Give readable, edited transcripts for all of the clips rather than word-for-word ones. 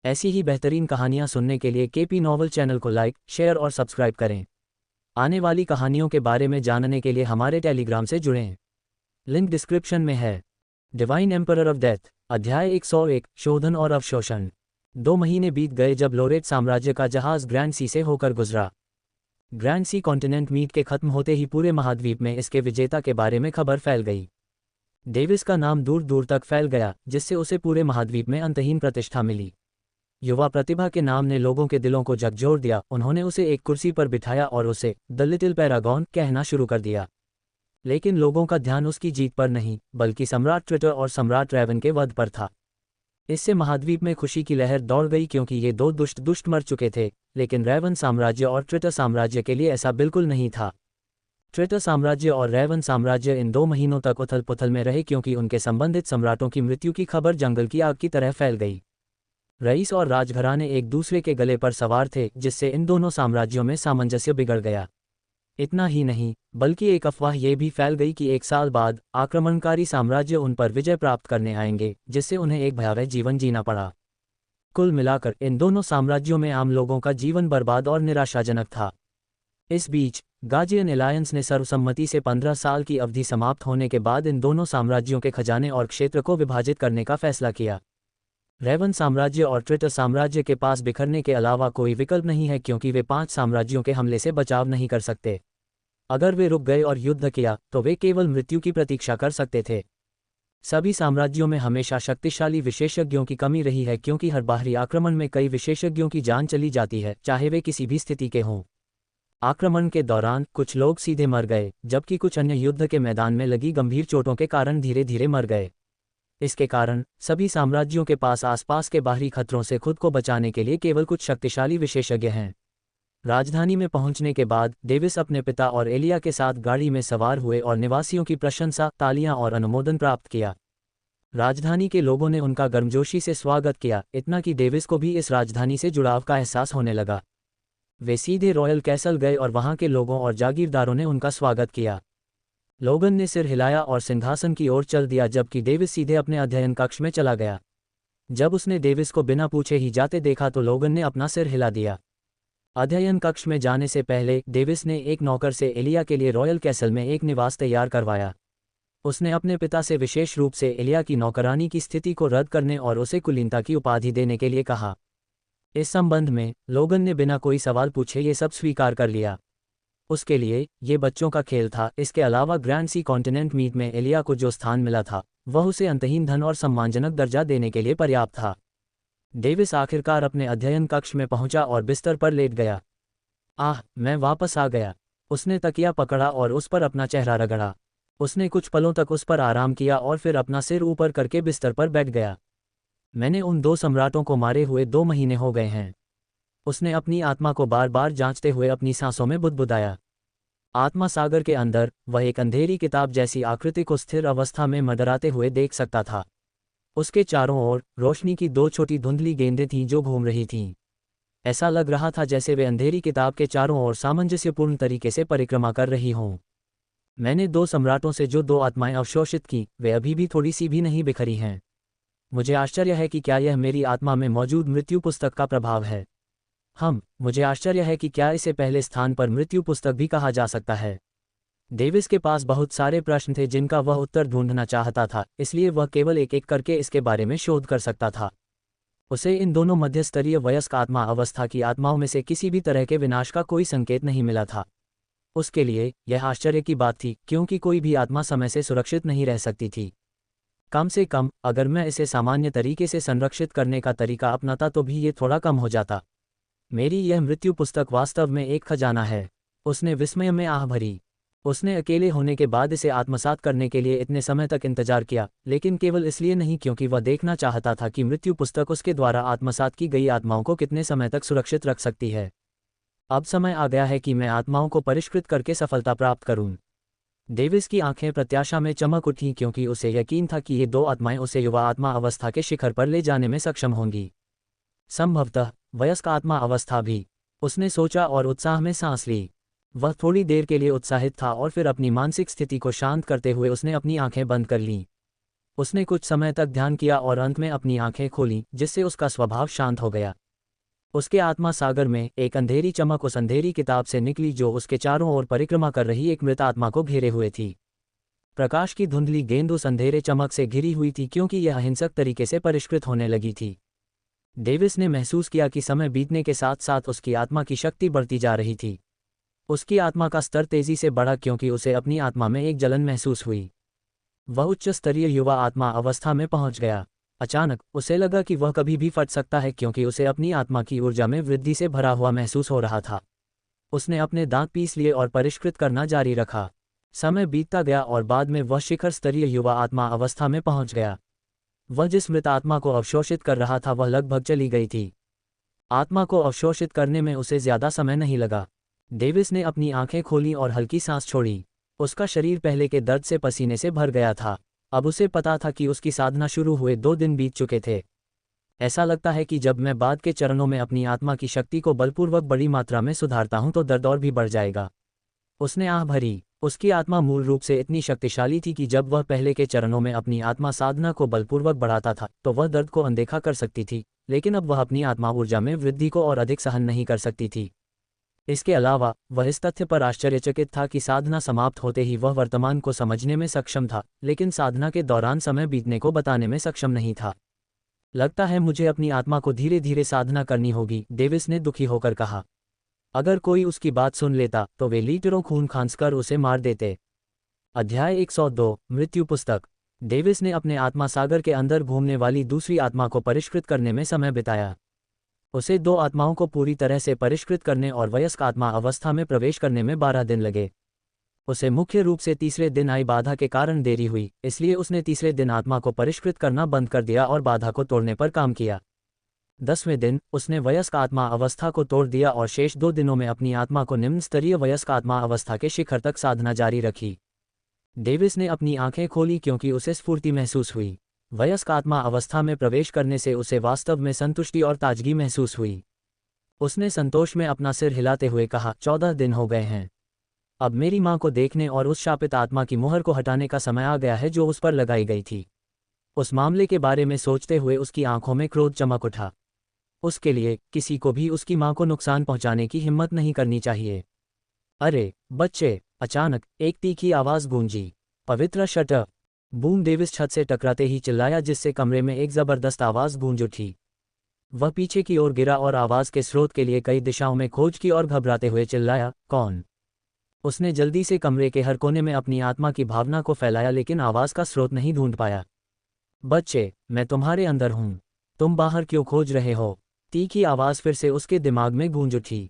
ऐसी ही बेहतरीन कहानियाँ सुनने के लिए केपी नॉवल चैनल को लाइक, शेयर और सब्सक्राइब करें। आने वाली कहानियों के बारे में जानने के लिए हमारे टेलीग्राम से जुड़ें। लिंक डिस्क्रिप्शन में है। डिवाइन एम्परर ऑफ डेथ, अध्याय 101, शोधन और अवशोषण। 2 महीने बीत गए जब लोरेट साम्राज्य का जहाज ग्रैंड सी से होकर गुजरा। ग्रैंड सी कॉन्टिनेंट मीट के खत्म होते ही पूरे महाद्वीप में इसके विजेता के बारे में खबर फैल गई। डेविस का नाम दूर दूर तक फैल गया, जिससे उसे पूरे महाद्वीप में अंतहीन प्रतिष्ठा मिली। युवा प्रतिभा के नाम ने लोगों के दिलों को झकझोर दिया। उन्होंने उसे एक कुर्सी पर बिठाया और उसे द लिटिल पैरागॉन कहना शुरू कर दिया। लेकिन लोगों का ध्यान उसकी जीत पर नहीं, बल्कि सम्राट ट्विटर और सम्राट रेवन के वध पर था। इससे महाद्वीप में खुशी की लहर दौड़ गई, क्योंकि ये 2 दुष्ट मर चुके थे। लेकिन रेवन साम्राज्य और ट्विटर साम्राज्य के लिए ऐसा बिल्कुल नहीं था। ट्विटर साम्राज्य और रेवन साम्राज्य इन 2 महीनों तक उथल पुथल में रहे, क्योंकि उनके संबंधित सम्राटों की मृत्यु की खबर जंगल की आग की तरह फैल गई। रईस और राजघराने एक दूसरे के गले पर सवार थे, जिससे इन दोनों साम्राज्यों में सामंजस्य बिगड़ गया। इतना ही नहीं, बल्कि एक अफवाह ये भी फैल गई कि 1 साल बाद आक्रमणकारी साम्राज्य उन पर विजय प्राप्त करने आएंगे, जिससे उन्हें एक भयावह जीवन जीना पड़ा। कुल मिलाकर इन दोनों साम्राज्यों में आम लोगों का जीवन बर्बाद और निराशाजनक था। इस बीच गाजियन एलायंस ने सर्वसम्मति से 15 साल की अवधि समाप्त होने के बाद इन दोनों साम्राज्यों के खजाने और क्षेत्र को विभाजित करने का फैसला किया। रेवन साम्राज्य और ट्विटर साम्राज्य के पास बिखरने के अलावा कोई विकल्प नहीं है, क्योंकि वे 5 साम्राज्यों के हमले से बचाव नहीं कर सकते। अगर वे रुक गए और युद्ध किया तो वे केवल मृत्यु की प्रतीक्षा कर सकते थे। सभी साम्राज्यों में हमेशा शक्तिशाली विशेषज्ञों की कमी रही है, क्योंकि हर बाहरी आक्रमण में कई विशेषज्ञों की जान चली जाती है, चाहे वे किसी भी स्थिति के हों। आक्रमण के दौरान कुछ लोग सीधे मर गए, जबकि कुछ अन्य युद्ध के मैदान में लगी गंभीर चोटों के कारण धीरे धीरे मर गए। इसके कारण सभी साम्राज्यों के पास आसपास के बाहरी खतरों से खुद को बचाने के लिए केवल कुछ शक्तिशाली विशेषज्ञ हैं। राजधानी में पहुंचने के बाद डेविस अपने पिता और एलिया के साथ गाड़ी में सवार हुए और निवासियों की प्रशंसा, तालियां और अनुमोदन प्राप्त किया। राजधानी के लोगों ने उनका गर्मजोशी से स्वागत किया, इतना कि डेविस को भी इस राजधानी से जुड़ाव का एहसास होने लगा। वे सीधे रॉयल कैसल गए और वहां के लोगों और जागीरदारों ने उनका स्वागत किया। लोगन ने सिर हिलाया और सिंहासन की ओर चल दिया, जबकि डेविस सीधे अपने अध्ययन कक्ष में चला गया। जब उसने डेविस को बिना पूछे ही जाते देखा तो लोगन ने अपना सिर हिला दिया। अध्ययन कक्ष में जाने से पहले डेविस ने एक नौकर से एलिया के लिए रॉयल कैसल में एक निवास तैयार करवाया। उसने अपने पिता से विशेष रूप से एलिया की नौकरानी की स्थिति को रद्द करने और उसे कुलीनता की उपाधि देने के लिए कहा। इस संबंध में लोगन ने बिना कोई सवाल पूछे ये सब स्वीकार कर लिया। उसके लिए ये बच्चों का खेल था। इसके अलावा ग्रैंड सी कॉन्टिनेंट मीट में एलिया को जो स्थान मिला था वह उसे अंतहीन धन और सम्मानजनक दर्जा देने के लिए पर्याप्त था। डेविस आखिरकार अपने अध्ययन कक्ष में पहुंचा और बिस्तर पर लेट गया। आह, मैं वापस आ गया। उसने तकिया पकड़ा और उस पर अपना चेहरा रगड़ा। उसने कुछ पलों तक उस पर आराम किया और फिर अपना सिर ऊपर करके बिस्तर पर बैठ गया। मैंने उन 2 सम्राटों को मारे हुए 2 महीने हो गए हैं। उसने अपनी आत्मा को बार बार जांचते हुए अपनी सांसों में बुदबुदाया। आत्मा सागर के अंदर वह एक अंधेरी किताब जैसी आकृति को स्थिर अवस्था में मडराते हुए देख सकता था। उसके चारों ओर रोशनी की 2 छोटी धुंधली गेंदें थीं जो घूम रही थीं। ऐसा लग रहा था जैसे वे अंधेरी किताब के चारों ओर सामंजस्यपूर्ण तरीके से परिक्रमा कर रही हों। मैंने 2 सम्राटों से जो 2 आत्माएं अवशोषित की, वे अभी भी थोड़ी सी भी नहीं बिखरी हैं। मुझे आश्चर्य है कि क्या यह मेरी आत्मा में मौजूद मृत्यु पुस्तक का प्रभाव है। मुझे आश्चर्य है कि क्या इसे पहले स्थान पर मृत्यु पुस्तक भी कहा जा सकता है। डेविस के पास बहुत सारे प्रश्न थे जिनका वह उत्तर ढूंढना चाहता था, इसलिए वह केवल एक एक करके इसके बारे में शोध कर सकता था। उसे इन दोनों मध्यस्तरीय वयस्क आत्मा अवस्था की आत्माओं में से किसी भी तरह के विनाश का कोई संकेत नहीं मिला था। उसके लिए यह आश्चर्य की बात थी, क्योंकि कोई भी आत्मा समय से सुरक्षित नहीं रह सकती थी। कम से कम अगर मैं इसे सामान्य तरीके से संरक्षित करने का तरीका अपनाता तो भी ये थोड़ा कम हो जाता। मेरी यह मृत्यु पुस्तक वास्तव में एक खजाना है। उसने विस्मय में आह भरी। उसने अकेले होने के बाद इसे आत्मसात करने के लिए इतने समय तक इंतजार किया, लेकिन केवल इसलिए नहीं क्योंकि वह देखना चाहता था कि मृत्यु पुस्तक उसके द्वारा आत्मसात की गई आत्माओं को कितने समय तक सुरक्षित रख सकती है। अब समय आ गया है कि मैं आत्माओं को परिष्कृत करके सफलता प्राप्त करूं। डेविस की आंखें प्रत्याशा में चमक उठीं, क्योंकि उसे यकीन था कि ये 2 आत्माएं उसे युवा आत्मा अवस्था के शिखर पर ले जाने में सक्षम होंगी। संभवतः वयस्क आत्मा अवस्था भी, उसने सोचा और उत्साह में सांस ली। वह थोड़ी देर के लिए उत्साहित था और फिर अपनी मानसिक स्थिति को शांत करते हुए उसने अपनी आंखें बंद कर लीं। उसने कुछ समय तक ध्यान किया और अंत में अपनी आंखें खोलीं, जिससे उसका स्वभाव शांत हो गया। उसके आत्मा सागर में एक अंधेरी चमक उस अंधेरी किताब से निकली जो उसके चारों ओर परिक्रमा कर रही एक मृत आत्मा को घेरे हुए थी। प्रकाश की धुंधली गेंद उस अंधेरे चमक से घिरी हुई थी क्योंकि यह अहिंसक तरीके से परिष्कृत होने लगी थी। डेविस ने महसूस किया कि समय बीतने के साथ साथ उसकी आत्मा की शक्ति बढ़ती जा रही थी। उसकी आत्मा का स्तर तेजी से बढ़ा क्योंकि उसे अपनी आत्मा में एक जलन महसूस हुई। वह उच्च स्तरीय युवा आत्मा अवस्था में पहुंच गया। अचानक उसे लगा कि वह कभी भी फट सकता है क्योंकि उसे अपनी आत्मा की ऊर्जा में वृद्धि से भरा हुआ महसूस हो रहा था। उसने अपने दांत पीस लिए और परिष्कृत करना जारी रखा। समय बीतता गया और बाद में वह शिखर स्तरीय युवा आत्मा अवस्था में पहुंच गया। वह जिस मृत आत्मा को अवशोषित कर रहा था वह लगभग चली गई थी। आत्मा को अवशोषित करने में उसे ज्यादा समय नहीं लगा। डेविस ने अपनी आंखें खोलीं और हल्की सांस छोड़ी। उसका शरीर पहले के दर्द से पसीने से भर गया था। अब उसे पता था कि उसकी साधना शुरू हुए 2 दिन बीत चुके थे। ऐसा लगता है कि जब मैं बाद के चरणों में अपनी आत्मा की शक्ति को बलपूर्वक बड़ी मात्रा में सुधारता हूं तो दर्द और भी बढ़ जाएगा। उसने आह भरी। उसकी आत्मा मूल रूप से इतनी शक्तिशाली थी कि जब वह पहले के चरणों में अपनी आत्मा साधना को बलपूर्वक बढ़ाता था तो वह दर्द को अनदेखा कर सकती थी, लेकिन अब वह अपनी आत्मा ऊर्जा में वृद्धि को और अधिक सहन नहीं कर सकती थी। इसके अलावा वह इस तथ्य पर आश्चर्यचकित था कि साधना समाप्त होते ही वह वर्तमान को समझने में सक्षम था, लेकिन साधना के दौरान समय बीतने को बताने में सक्षम नहीं था। लगता है मुझे अपनी आत्मा को धीरे धीरे साधना करनी होगी, डेविस ने दुखी होकर कहा। अगर कोई उसकी बात सुन लेता तो वे लीटरों खून खांसकर उसे मार देते। अध्याय 102 मृत्यु पुस्तक। डेविस ने अपने आत्मा सागर के अंदर घूमने वाली दूसरी आत्मा को परिष्कृत करने में समय बिताया। उसे 2 आत्माओं को पूरी तरह से परिष्कृत करने और वयस्क आत्मा अवस्था में प्रवेश करने में 12 दिन लगे। उसे मुख्य रूप से तीसरे दिन आई बाधा के कारण देरी हुई, इसलिए उसने तीसरे दिन आत्मा को परिष्कृत करना बंद कर दिया और बाधा को तोड़ने पर काम किया। 10वें दिन उसने वयस्क आत्मा अवस्था को तोड़ दिया और शेष 2 दिनों में अपनी आत्मा को निम्न स्तरीय वयस्क आत्मा अवस्था के शिखर तक साधना जारी रखी। डेविस ने अपनी आंखें खोली क्योंकि उसे स्फूर्ति महसूस हुई। वयस्क आत्मा अवस्था में प्रवेश करने से उसे वास्तव में संतुष्टि और ताजगी महसूस हुई। उसने संतोष में अपना सिर हिलाते हुए कहा, 14 दिन हो गए हैं। अब मेरी मां को देखने और उस शापित आत्मा की मुहर को हटाने का समय आ गया है जो उस पर लगाई गई थी। उस मामले के बारे में सोचते हुए उसकी आंखों में क्रोध चमक उठा। उसके लिए किसी को भी उसकी मां को नुकसान पहुंचाने की हिम्मत नहीं करनी चाहिए। अरे बच्चे! अचानक एक तीखी आवाज गूंजी, पवित्र शटर। बूम डेविस छत से टकराते ही चिल्लाया, जिससे कमरे में एक जबरदस्त आवाज गूंज उठी। वह पीछे की ओर गिरा और आवाज के स्रोत के लिए कई दिशाओं में खोज की और घबराते हुए चिल्लाया, कौन? उसने जल्दी से कमरे के हर कोने में अपनी आत्मा की भावना को फैलाया लेकिन आवाज का स्रोत नहीं ढूंढ पाया। बच्चे, मैं तुम्हारे अंदर हूं। तुम बाहर क्यों खोज रहे हो? तीखी आवाज फिर से उसके दिमाग में गूंज उठी।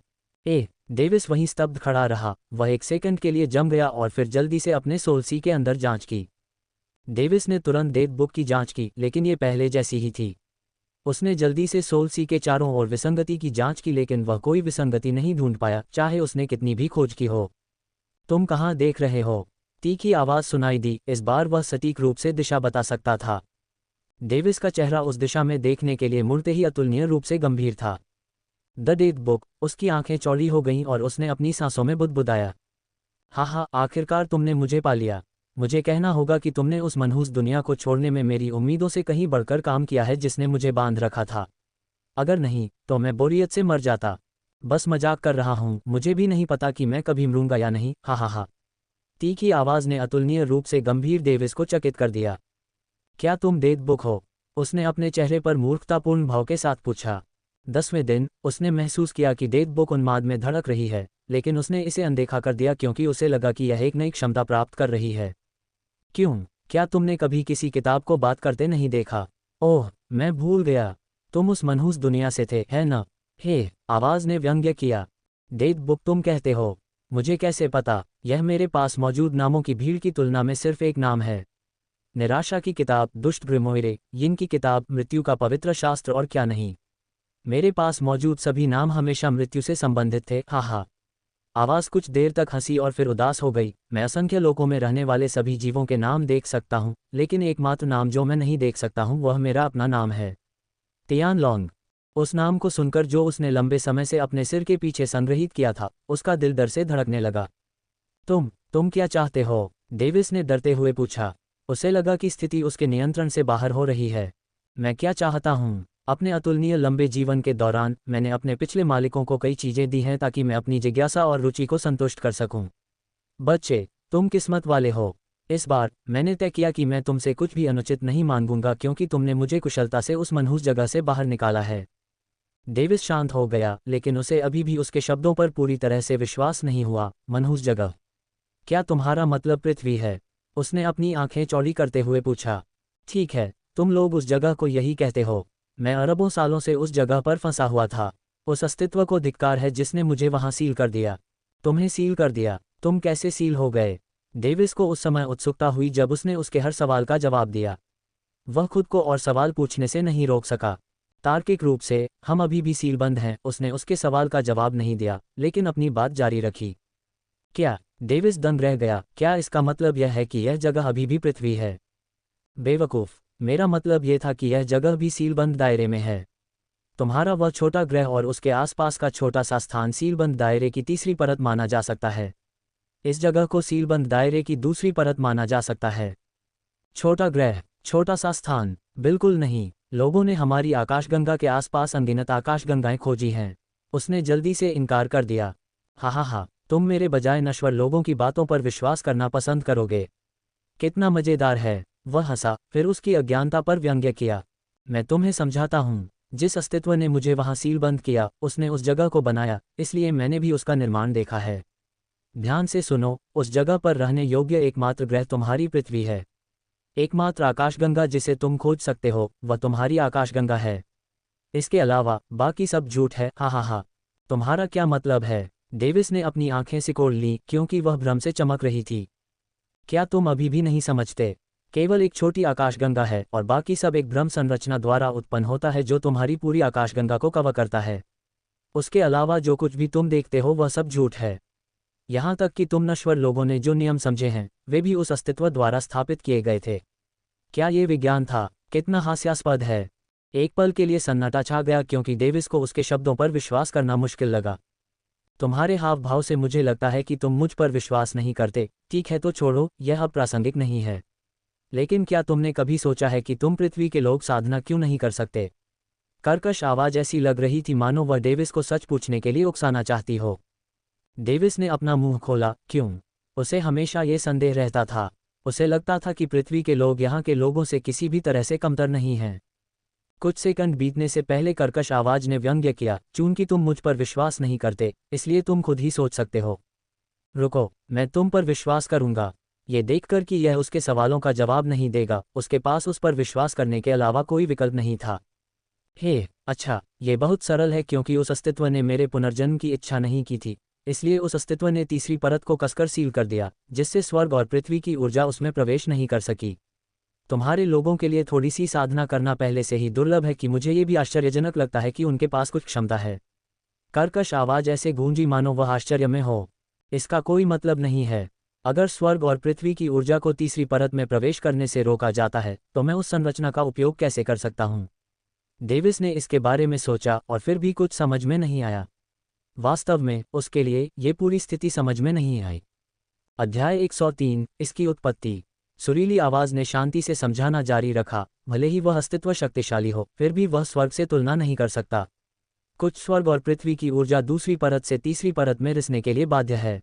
डेविस वहीं स्तब्ध खड़ा रहा। वह 1 सेकंड के लिए जम गया और फिर जल्दी से अपने सोलसी के अंदर जांच की। डेविस ने तुरंत डेट बुक की जांच की, लेकिन ये पहले जैसी ही थी। उसने जल्दी से सोलसी के चारों ओर विसंगति की जांच की, लेकिन वह कोई विसंगति नहीं ढूंढ पाया, चाहे उसने कितनी भी खोज की हो। तुम कहाँ देख रहे हो? तीखी आवाज सुनाई दी। इस बार वह सटीक रूप से दिशा बता सकता था। डेविस का चेहरा उस दिशा में देखने के लिए मुड़ते ही अतुलनीय रूप से गंभीर था। The date book. उसकी आंखें चौड़ी हो गईं और उसने अपनी सांसों में बुदबुदाया, हा, आखिरकार तुमने मुझे पा लिया। मुझे कहना होगा कि तुमने उस मनहूस दुनिया को छोड़ने में मेरी उम्मीदों से कहीं बढ़कर काम किया है जिसने मुझे बांध रखा था। अगर नहीं तो मैं बोरियत से मर जाता। बस मजाक कर रहा हूँ, मुझे भी नहीं पता कि मैं कभी मरूंगा या नहीं, हा। तीखी आवाज ने अतुलनीय रूप से गंभीर डेविस को चकित कर दिया। क्या तुम डेट बुक हो? उसने अपने चेहरे पर मूर्खतापूर्ण भाव के साथ पूछा। 10वें दिन उसने महसूस किया कि डेट बुक उन्माद में धड़क रही है, लेकिन उसने इसे अनदेखा कर दिया क्योंकि उसे लगा कि यह एक नई क्षमता प्राप्त कर रही है। क्यों? क्या तुमने कभी किसी किताब को बात करते नहीं देखा? ओह, मैं भूल गया। तुम उस मनहूस दुनिया से थे, है न? हे, आवाज ने व्यंग्य किया। डेट बुक तुम कहते हो? मुझे कैसे पता? यह मेरे पास मौजूद नामों की भीड़ की तुलना में सिर्फ एक नाम है। निराशा की किताब, दुष्ट ग्रिमोire, यिन की किताब, मृत्यु का पवित्र शास्त्र और क्या नहीं। मेरे पास मौजूद सभी नाम हमेशा मृत्यु से संबंधित थे, हा। आवाज कुछ देर तक हंसी और फिर उदास हो गई। मैं असंख्य लोकों में रहने वाले सभी जीवों के नाम देख सकता हूँ, लेकिन एकमात्र नाम जो मैं नहीं देख सकता हूँ वह मेरा अपना नाम है, तियानलोंग। उस नाम को सुनकर जो उसने लंबे समय से अपने सिर के पीछे संग्रहित किया था, उसका दिल डर से धड़कने लगा। तुम क्या चाहते हो? डेविस ने डरते हुए पूछा। उसे लगा कि स्थिति उसके नियंत्रण से बाहर हो रही है। मैं क्या चाहता हूँ? अपने अतुलनीय लंबे जीवन के दौरान मैंने अपने पिछले मालिकों को कई चीज़ें दी हैं ताकि मैं अपनी जिज्ञासा और रुचि को संतुष्ट कर सकूं। बच्चे, तुम किस्मत वाले हो। इस बार मैंने तय किया कि मैं तुमसे कुछ भी अनुचित नहीं मांगूंगा क्योंकि तुमने मुझे कुशलता से उस मनहूस जगह से बाहर निकाला है। डेविस शांत हो गया, लेकिन उसे अभी भी उसके शब्दों पर पूरी तरह से विश्वास नहीं हुआ। मनहूस जगह? क्या तुम्हारा मतलब पृथ्वी है? उसने अपनी आंखें चौड़ी करते हुए पूछा। ठीक है, तुम लोग उस जगह को यही कहते हो। मैं अरबों सालों से उस जगह पर फंसा हुआ था। उस अस्तित्व को धिक्कार है जिसने मुझे वहां सील कर दिया। तुम्हें सील कर दिया? तुम कैसे सील हो गए? डेविस को उस समय उत्सुकता हुई जब उसने उसके हर सवाल का जवाब दिया। वह खुद को और सवाल पूछने से नहीं रोक सका। तार्किक रूप से हम अभी भी सीलबंद हैं। उसने उसके सवाल का जवाब नहीं दिया, लेकिन अपनी बात जारी रखी। क्या? डेविस दंग रह गया। क्या इसका मतलब यह है कि यह जगह अभी भी पृथ्वी है? बेवकूफ़, मेरा मतलब यह था कि यह जगह भी सीलबंद दायरे में है। तुम्हारा वह छोटा ग्रह और उसके आसपास का छोटा सा स्थान सीलबंद दायरे की तीसरी परत माना जा सकता है। इस जगह को सीलबंद दायरे की दूसरी परत माना जा सकता है। छोटा ग्रह, छोटा सा स्थान? बिल्कुल नहीं। लोगों ने हमारी आकाशगंगा के आसपास अनगिनत आकाशगंगाएं खोजी हैं। उसने जल्दी से इनकार कर दिया। हा, तुम मेरे बजाय नश्वर लोगों की बातों पर विश्वास करना पसंद करोगे। कितना मज़ेदार है। वह हंसा, फिर उसकी अज्ञानता पर व्यंग्य किया। मैं तुम्हें समझाता हूँ। जिस अस्तित्व ने मुझे वहां सीलबंद किया, उसने उस जगह को बनाया, इसलिए मैंने भी उसका निर्माण देखा है। ध्यान से सुनो, उस जगह पर रहने योग्य एकमात्र ग्रह तुम्हारी पृथ्वी है। एकमात्र आकाशगंगा जिसे तुम खोज सकते हो वह तुम्हारी आकाशगंगा है। इसके अलावा बाकी सब झूठ है। हा। तुम्हारा क्या मतलब है? डेविस ने अपनी आंखें सिकोड़ लीं क्योंकि वह भ्रम से चमक रही थी। क्या तुम अभी भी नहीं समझते? केवल एक छोटी आकाशगंगा है और बाकी सब एक भ्रम संरचना द्वारा उत्पन्न होता है जो तुम्हारी पूरी आकाशगंगा को कवर करता है। उसके अलावा जो कुछ भी तुम देखते हो वह सब झूठ है। यहाँ तक कि तुम नश्वर लोगों ने जो नियम समझे हैं वे भी उस अस्तित्व द्वारा स्थापित किए गए थे। क्या ये विज्ञान था? कितना हास्यास्पद है। एक पल के लिए सन्नाटा छा गया क्योंकि डेविस को उसके शब्दों पर विश्वास करना मुश्किल लगा। तुम्हारे हाव भाव से मुझे लगता है कि तुम मुझ पर विश्वास नहीं करते। ठीक है तो छोड़ो, यह अब प्रासंगिक नहीं है। लेकिन क्या तुमने कभी सोचा है कि तुम पृथ्वी के लोग साधना क्यों नहीं कर सकते? कर्कश आवाज ऐसी लग रही थी मानो वह डेविस को सच पूछने के लिए उकसाना चाहती हो। डेविस ने अपना मुंह खोला। क्यों? उसे हमेशा ये संदेह रहता था। उसे लगता था कि पृथ्वी के लोग यहाँ के लोगों से किसी भी तरह से कमतर नहीं हैं। कुछ सेकंड बीतने से पहले कर्कश आवाज ने व्यंग्य किया, चूंकि तुम मुझ पर विश्वास नहीं करते, इसलिए तुम खुद ही सोच सकते हो। रुको, मैं तुम पर विश्वास करूंगा। ये देखकर कि यह उसके सवालों का जवाब नहीं देगा, उसके पास उस पर विश्वास करने के अलावा कोई विकल्प नहीं था। हे, अच्छा, ये बहुत सरल है क्योंकि उस अस्तित्व ने मेरे पुनर्जन्म की इच्छा नहीं की थी, इसलिए उस अस्तित्व ने तीसरी परत को कसकर सील कर दिया, जिससे स्वर्ग और पृथ्वी की ऊर्जा उसमें प्रवेश नहीं कर सकी। तुम्हारे लोगों के लिए थोड़ी सी साधना करना पहले से ही दुर्लभ है कि मुझे ये भी आश्चर्यजनक लगता है कि उनके पास कुछ क्षमता है। कर्कश आवाज ऐसे गूंजी मानो वह आश्चर्य में हो। इसका कोई मतलब नहीं है। अगर स्वर्ग और पृथ्वी की ऊर्जा को तीसरी परत में प्रवेश करने से रोका जाता है तो मैं उस संरचना का उपयोग कैसे कर सकता हूँ? डेविस ने इसके बारे में सोचा और फिर भी कुछ समझ में नहीं आया। वास्तव में उसके लिए ये पूरी स्थिति समझ में नहीं आई। अध्याय 103, इसकी उत्पत्ति। सुरीली आवाज ने शांति से समझाना जारी रखा, भले ही वह अस्तित्व शक्तिशाली हो, फिर भी वह स्वर्ग से तुलना नहीं कर सकता। कुछ स्वर्ग और पृथ्वी की ऊर्जा दूसरी परत से तीसरी परत में रिसने के लिए बाध्य है।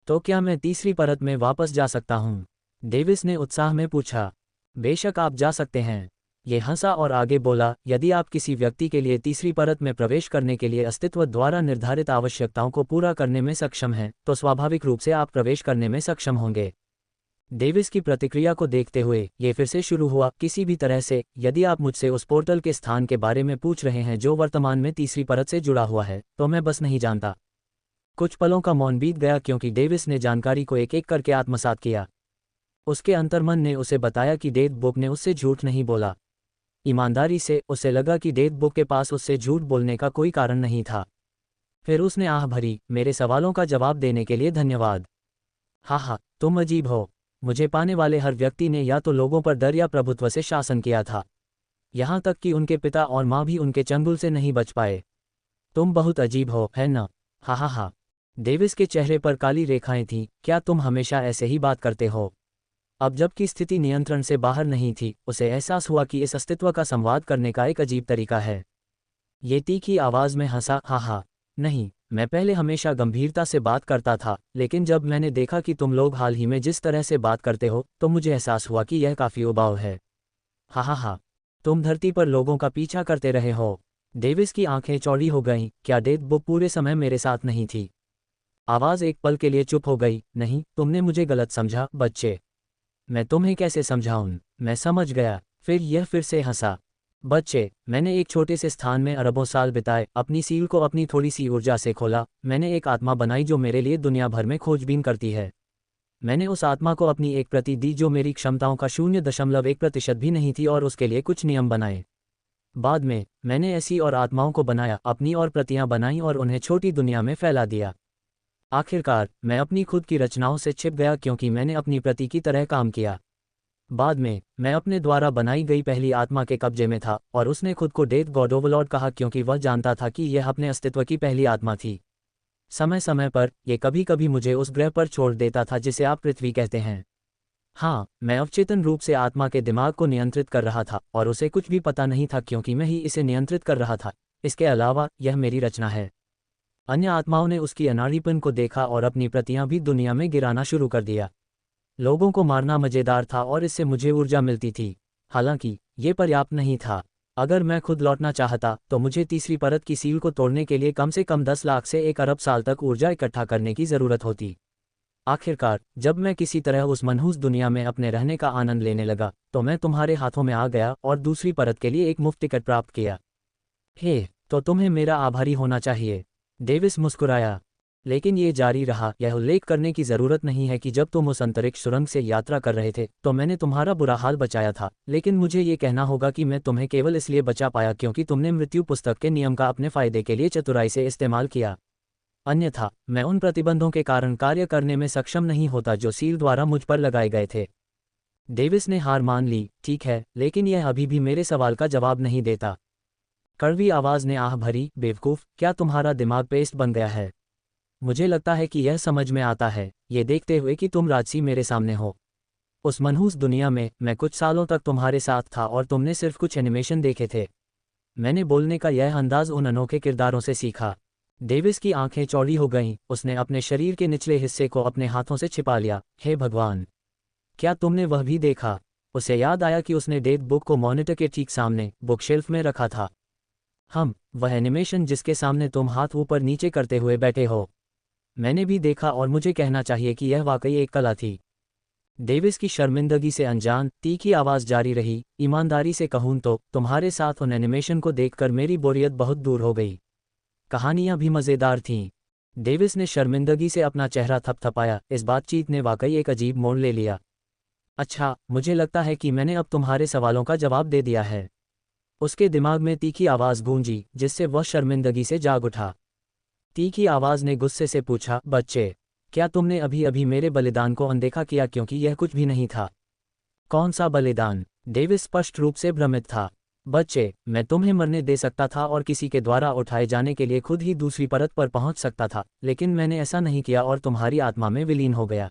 तो क्या मैं तीसरी परत में वापस जा सकता हूँ? डेविस ने उत्साह में पूछा। बेशक आप जा सकते हैं। ये हंसा और आगे बोला, यदि आप किसी व्यक्ति के लिए तीसरी परत में प्रवेश करने के लिए अस्तित्व द्वारा निर्धारित आवश्यकताओं को पूरा करने में सक्षम हैं, तो स्वाभाविक रूप से आप प्रवेश करने में सक्षम होंगे। डेविस की प्रतिक्रिया को देखते हुए ये फिर से शुरू हुआ, किसी भी तरह से, यदि आप मुझसे उस पोर्टल के स्थान के बारे में पूछ रहे हैं जो वर्तमान में तीसरी परत से जुड़ा हुआ है, तो मैं बस नहीं जानता। कुछ पलों का मौन बीत गया क्योंकि डेविस ने जानकारी को एक एक करके आत्मसात किया। उसके अंतर्मन ने उसे बताया कि डेथ बुक ने उससे झूठ नहीं बोला। ईमानदारी से उसे लगा कि डेथ बुक के पास उससे झूठ बोलने का कोई कारण नहीं था। फिर उसने आह भरी, मेरे सवालों का जवाब देने के लिए धन्यवाद। हा, तुम अजीब हो। मुझे पाने वाले हर व्यक्ति ने या तो लोगों पर डर या प्रभुत्व से शासन किया था। यहाँ तक कि उनके पिता और माँ भी उनके चंगुल से नहीं बच पाए। तुम बहुत अजीब हो, है ना? हा। डेविस के चेहरे पर काली रेखाएं थीं। क्या तुम हमेशा ऐसे ही बात करते हो? अब जबकि स्थिति नियंत्रण से बाहर नहीं थी, उसे एहसास हुआ कि इस अस्तित्व का संवाद करने का एक अजीब तरीका है। ये तीखी आवाज़ में हंसा, हाँ, नहीं, मैं पहले हमेशा गंभीरता से बात करता था, लेकिन जब मैंने देखा कि तुम लोग हाल ही में जिस तरह से बात करते हो, तो मुझे एहसास हुआ कि यह काफ़ी उबाऊ है। हाँ, तुम धरती पर लोगों का पीछा करते रहे हो। डेविस की आंखें चौड़ी हो गईं, क्या डेथ वो पूरे समय मेरे साथ नहीं थी? आवाज़ एक पल के लिए चुप हो गई, नहीं, तुमने मुझे गलत समझा, बच्चे। मैं तुम्हें कैसे समझाऊं? मैं समझ गया। फिर यह फिर से हंसा। बच्चे, मैंने एक छोटे से स्थान में अरबों साल बिताए, अपनी सील को अपनी थोड़ी सी ऊर्जा से खोला, मैंने एक आत्मा बनाई जो मेरे लिए दुनिया भर में खोजबीन करती है। मैंने उस आत्मा को अपनी एक प्रति दी जो मेरी क्षमताओं का 0.1% भी नहीं थी और उसके लिए कुछ नियम बनाए। बाद में, मैंने ऐसी और आत्माओं को बनाया, अपनी और प्रतियां बनाई और उन्हें छोटी दुनिया में फैला दिया। आखिरकार, मैं अपनी खुद की रचनाओं से छिप गया क्योंकि मैंने अपनी प्रति की तरह काम किया। बाद में, मैं अपने द्वारा बनाई गई पहली आत्मा के कब्जे में था और उसने खुद को डेथ गॉड ओवरलॉर्ड कहा क्योंकि वह जानता था कि यह अपने अस्तित्व की पहली आत्मा थी। समय समय पर, यह कभी कभी मुझे उस ग्रह पर छोड़ देता था जिसे आप पृथ्वी कहते हैं। हाँ, मैं अवचेतन रूप से आत्मा के दिमाग को नियंत्रित कर रहा था और उसे कुछ भी पता नहीं था क्योंकि मैं ही इसे नियंत्रित कर रहा था। इसके अलावा, यह मेरी रचना है। अन्य आत्माओं ने उसकी अनाड़ीपन को देखा और अपनी प्रतियां भी दुनिया में गिराना शुरू कर दिया। लोगों को मारना मजेदार था और इससे मुझे ऊर्जा मिलती थी। हालांकि, ये पर्याप्त नहीं था। अगर मैं खुद लौटना चाहता, तो मुझे तीसरी परत की सील को तोड़ने के लिए कम से कम 10 लाख से 1 अरब साल तक ऊर्जा इकट्ठा करने की ज़रूरत होती। आखिरकार, जब मैं किसी तरह उस मनहूस दुनिया में अपने रहने का आनंद लेने लगा, तो मैं तुम्हारे हाथों में आ गया और दूसरी परत के लिए एक मुफ्त टिकट प्राप्त किया। हे, तो तुम्हें मेरा आभारी होना चाहिए। डेविस मुस्कुराया। लेकिन ये जारी रहा, यह उल्लेख करने की ज़रूरत नहीं है कि जब तुम उस अंतरिक्ष सुरंग से यात्रा कर रहे थे, तो मैंने तुम्हारा बुरा हाल बचाया था, लेकिन मुझे ये कहना होगा कि मैं तुम्हें केवल इसलिए बचा पाया क्योंकि तुमने मृत्यु पुस्तक के नियम का अपने फ़ायदे के लिए चतुराई से इस्तेमाल किया। अन्यथा, मैं उन प्रतिबंधों के कारण कार्य करने में सक्षम नहीं होता जो सील द्वारा मुझ पर लगाए गए थे। डेविस ने हार मान ली, ठीक है, लेकिन यह अभी भी मेरे सवाल का जवाब नहीं देता। कड़वी आवाज़ ने आह भरी, बेवकूफ़, क्या तुम्हारा दिमाग पेस्ट बन गया है? मुझे लगता है कि यह समझ में आता है, ये देखते हुए कि तुम राजसी मेरे सामने हो। उस मनहूस दुनिया में, मैं कुछ सालों तक तुम्हारे साथ था और तुमने सिर्फ कुछ एनिमेशन देखे थे। मैंने बोलने का यह अंदाज उन अनोखे किरदारों से सीखा। डेविस की आंखें चौड़ी हो गईं, उसने अपने शरीर के निचले हिस्से को अपने हाथों से छिपा लिया। हे भगवान! क्या तुमने वह भी देखा? उसे याद आया कि उसने डेथ बुक को मॉनिटर के ठीक सामने, बुक शेल्फ में रखा था। वह एनिमेशन जिसके सामने तुम हाथ ऊपर नीचे करते हुए बैठे हो। मैंने भी देखा और मुझे कहना चाहिए कि यह वाकई एक कला थी। डेविस की शर्मिंदगी से अनजान, तीखी आवाज़ जारी रही, ईमानदारी से कहूं तो, तुम्हारे साथ उन एनिमेशन को देखकर मेरी बोरियत बहुत दूर हो गई। कहानियां भी मज़ेदार थीं। डेविस ने शर्मिंदगी से अपना चेहरा थपथपाया, इस बातचीत ने वाकई एक अजीब मोड़ ले लिया। अच्छा, मुझे लगता है कि मैंने अब तुम्हारे सवालों का जवाब दे दिया है। उसके दिमाग में तीखी आवाज़ गूंजी, जिससे वह शर्मिंदगी से जाग उठा। तीखी आवाज़ ने गुस्से से पूछा, बच्चे, क्या तुमने अभी अभी मेरे बलिदान को अनदेखा किया क्योंकि यह कुछ भी नहीं था? कौन सा बलिदान? डेविस स्पष्ट रूप से भ्रमित था। बच्चे, मैं तुम्हें मरने दे सकता था और किसी के द्वारा उठाए जाने के लिए खुद ही दूसरी परत पर पहुंच सकता था, लेकिन मैंने ऐसा नहीं किया और तुम्हारी आत्मा में विलीन हो गया।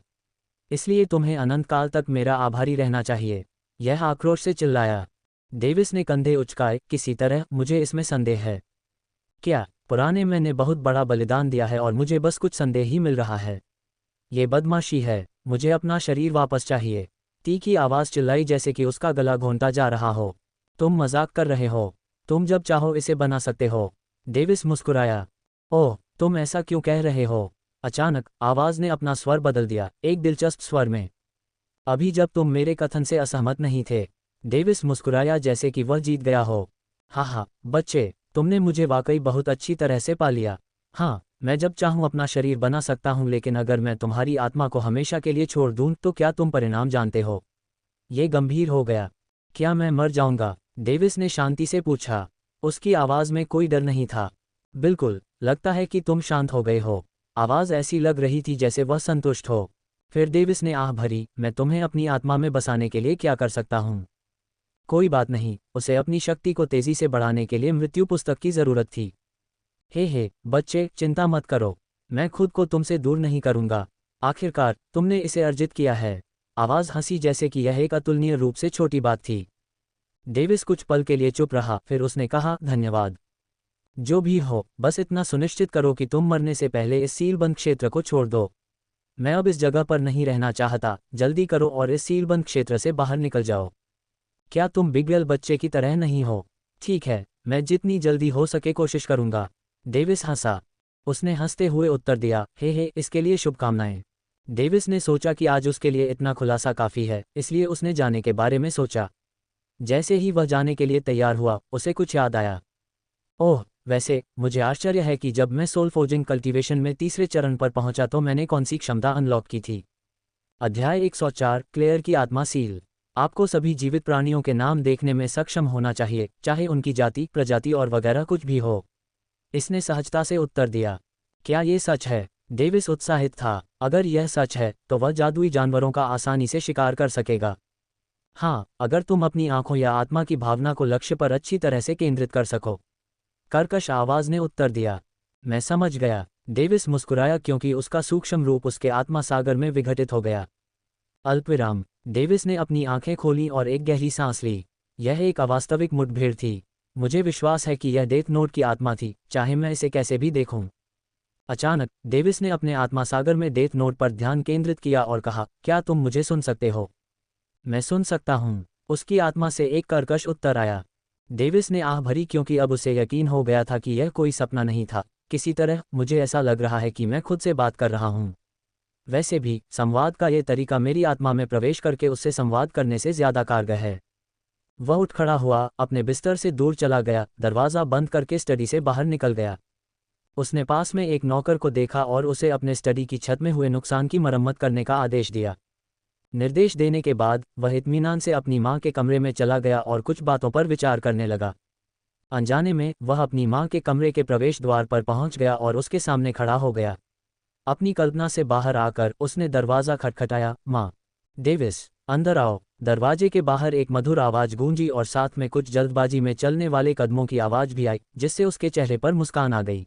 इसलिए तुम्हें अनंत काल तक मेरा आभारी रहना चाहिए। यह आक्रोश से चिल्लाया। डेविस ने कंधे उचकाए, किसी तरह, मुझे इसमें संदेह है। क्या? पुराने मैंने बहुत बड़ा बलिदान दिया है और मुझे बस कुछ संदेह ही मिल रहा है। ये बदमाशी है, मुझे अपना शरीर वापस चाहिए। तीखी आवाज़ चिल्लाई जैसे कि उसका गला घोंटा जा रहा हो। तुम मजाक कर रहे हो। तुम जब चाहो इसे बना सकते हो। डेविस मुस्कुराया। ओह, तुम ऐसा क्यों कह रहे हो? अचानक, आवाज़ ने अपना स्वर बदल दिया, एक दिलचस्प स्वर में। अभी जब तुम मेरे कथन से असहमत नहीं थे। डेविस मुस्कुराया जैसे कि वह जीत गया हो। हाँ, बच्चे, तुमने मुझे वाकई बहुत अच्छी तरह से पा लिया। हाँ, मैं जब चाहूँ अपना शरीर बना सकता हूँ, लेकिन अगर मैं तुम्हारी आत्मा को हमेशा के लिए छोड़ दूँ तो क्या तुम परिणाम जानते हो? ये गंभीर हो गया। क्या मैं मर जाऊंगा? डेविस ने शांति से पूछा। उसकी आवाज़ में कोई डर नहीं था। बिल्कुल, लगता है कि तुम शांत हो गए हो। आवाज़ ऐसी लग रही थी जैसे वह संतुष्ट हो। फिर डेविस ने आह भरी, मैं तुम्हें अपनी आत्मा में बसाने के लिए क्या कर सकता हूँ? कोई बात नहीं, उसे अपनी शक्ति को तेजी से बढ़ाने के लिए मृत्यु पुस्तक की ज़रूरत थी। हे बच्चे, चिंता मत करो। मैं खुद को तुमसे दूर नहीं करूंगा। आखिरकार, तुमने इसे अर्जित किया है। आवाज़ हंसी जैसे कि यह एक अतुलनीय रूप से छोटी बात थी। डेविस कुछ पल के लिए चुप रहा, फिर उसने कहा, धन्यवाद। जो भी हो, बस इतना सुनिश्चित करो कि तुम मरने से पहले इस सीलबंद क्षेत्र को छोड़ दो। मैं अब इस जगह पर नहीं रहना चाहता, जल्दी करो और इस सीलबंद क्षेत्र से बाहर निकल जाओ। क्या तुम बिगड़ल बच्चे की तरह नहीं हो? ठीक है, मैं जितनी जल्दी हो सके कोशिश करूंगा। डेविस हंसा। उसने हंसते हुए उत्तर दिया, हे, इसके लिए शुभकामनाएं। डेविस ने सोचा कि आज उसके लिए इतना खुलासा काफ़ी है, इसलिए उसने जाने के बारे में सोचा। जैसे ही वह जाने के लिए तैयार हुआ, उसे कुछ याद आया। ओह, वैसे मुझे आश्चर्य है कि जब मैं सोल फोर्जिंग कल्टीवेशन में तीसरे चरण पर पहुंचा तो मैंने कौन सी क्षमता अनलॉक की थी। अध्याय 104, क्लेयर की आत्मा सील। आपको सभी जीवित प्राणियों के नाम देखने में सक्षम होना चाहिए, चाहे उनकी जाति, प्रजाति और वगैरह कुछ भी हो। इसने सहजता से उत्तर दिया। क्या ये सच है? डेविस उत्साहित था। अगर यह सच है, तो वह जादुई जानवरों का आसानी से शिकार कर सकेगा। हाँ, अगर तुम अपनी आंखों या आत्मा की भावना को लक्ष्य पर अच्छी तरह से केंद्रित कर सको। कर्कश आवाज ने उत्तर दिया। मैं समझ गया। डेविस मुस्कुराया क्योंकि उसका सूक्ष्म रूप उसके आत्मा सागर में विघटित हो गया। अल्पविराम। डेविस ने अपनी आंखें खोलीं और एक गहरी सांस ली। यह एक अवास्तविक मुठभेड़ थी। मुझे विश्वास है कि यह डेथ नोट की आत्मा थी, चाहे मैं इसे कैसे भी देखूं। अचानक डेविस ने अपने आत्मा सागर में डेथ नोट पर ध्यान केंद्रित किया और कहा, क्या तुम मुझे सुन सकते हो? मैं सुन सकता हूँ, उसकी आत्मा से एक कर्कश उत्तर आया। डेविस ने आह भरी क्योंकि अब उसे यकीन हो गया था कि यह कोई सपना नहीं था। किसी तरह मुझे ऐसा लग रहा है कि मैं खुद से बात कर रहा हूँ। वैसे भी संवाद का ये तरीका मेरी आत्मा में प्रवेश करके उससे संवाद करने से ज्यादा कारगर है। वह उठ खड़ा हुआ, अपने बिस्तर से दूर चला गया, दरवाज़ा बंद करके स्टडी से बाहर निकल गया। उसने पास में एक नौकर को देखा और उसे अपने स्टडी की छत में हुए नुकसान की मरम्मत करने का आदेश दिया। निर्देश देने के बाद वह इत्मीनान से अपनी माँ के कमरे में चला गया और कुछ बातों पर विचार करने लगा। अनजाने में वह अपनी माँ के कमरे के प्रवेश द्वार पर पहुंच गया और उसके सामने खड़ा हो गया। अपनी कल्पना से बाहर आकर उसने दरवाज़ा खटखटाया। माँ। डेविस, अंदर आओ। दरवाजे के बाहर एक मधुर आवाज़ गूंजी और साथ में कुछ जल्दबाजी में चलने वाले कदमों की आवाज़ भी आई, जिससे उसके चेहरे पर मुस्कान आ गई।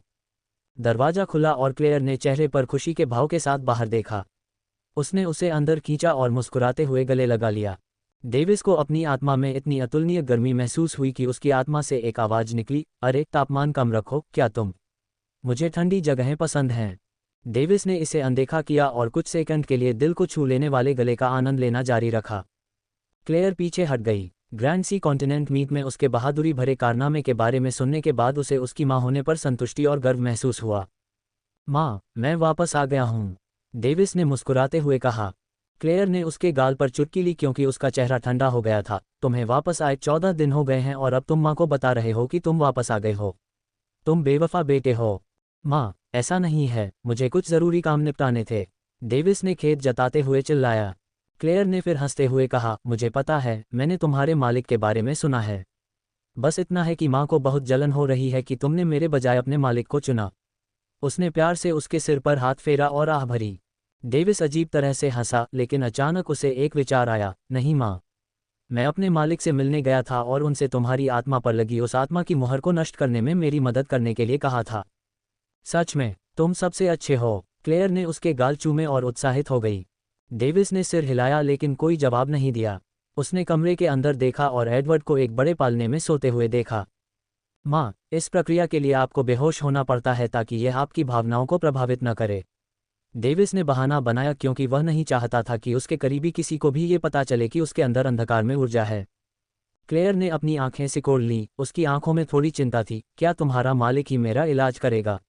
दरवाज़ा खुला और क्लेयर ने चेहरे पर खुशी के भाव के साथ बाहर देखा। उसने उसे अंदर खींचा और मुस्कुराते हुए गले लगा लिया। डेविस को अपनी आत्मा में इतनी अतुलनीय गर्मी महसूस हुई कि उसकी आत्मा से एक आवाज़ निकली, अरे तापमान कम रखो, क्या तुम? मुझे ठंडी जगहें पसंद हैं। डेविस ने इसे अनदेखा किया और कुछ सेकंड के लिए दिल को छू लेने वाले गले का आनंद लेना जारी रखा। क्लेयर पीछे हट गई। ग्रैंड सी कॉन्टिनेंट मीट में उसके बहादुरी भरे कारनामे के बारे में सुनने के बाद उसे उसकी माँ होने पर संतुष्टि और गर्व महसूस हुआ। माँ, मैं वापस आ गया हूँ, डेविस ने मुस्कुराते हुए कहा। क्लेयर ने उसके गाल पर चुटकी ली क्योंकि उसका चेहरा ठंडा हो गया था। तुम्हें वापस आए 14 दिन हो गए हैं और अब तुम माँ को बता रहे हो कि तुम वापस आ गए हो। तुम बेवफा बेटे हो। माँ, ऐसा नहीं है, मुझे कुछ ज़रूरी काम निपटाने थे, डेविस ने खेद जताते हुए चिल्लाया। क्लेयर ने फिर हंसते हुए कहा, मुझे पता है, मैंने तुम्हारे मालिक के बारे में सुना है। बस इतना है कि माँ को बहुत जलन हो रही है कि तुमने मेरे बजाय अपने मालिक को चुना। उसने प्यार से उसके सिर पर हाथ फेरा और आह भरी। डेविस अजीब तरह से हंसा, लेकिन अचानक उसे एक विचार आया। नहीं माँ, मैं अपने मालिक से मिलने गया था और उनसे तुम्हारी आत्मा पर लगी उस आत्मा की मुहर को नष्ट करने में मेरी मदद करने के लिए कहा था। सच में, तुम सबसे अच्छे हो। क्लेयर ने उसके गाल चूमे और उत्साहित हो गई। डेविस ने सिर हिलाया लेकिन कोई जवाब नहीं दिया। उसने कमरे के अंदर देखा और एडवर्ड को एक बड़े पालने में सोते हुए देखा। माँ, इस प्रक्रिया के लिए आपको बेहोश होना पड़ता है ताकि यह आपकी भावनाओं को प्रभावित न करे। डेविस ने बहाना बनाया क्योंकि वह नहीं चाहता था कि उसके करीबी किसी को भी ये पता चले कि उसके अंदर अंधकार में ऊर्जा है। क्लेयर ने अपनी आंखें सिकोड़ लीं, उसकी आंखों में थोड़ी चिंता थी। क्या तुम्हारा मालिक ही मेरा इलाज करेगा?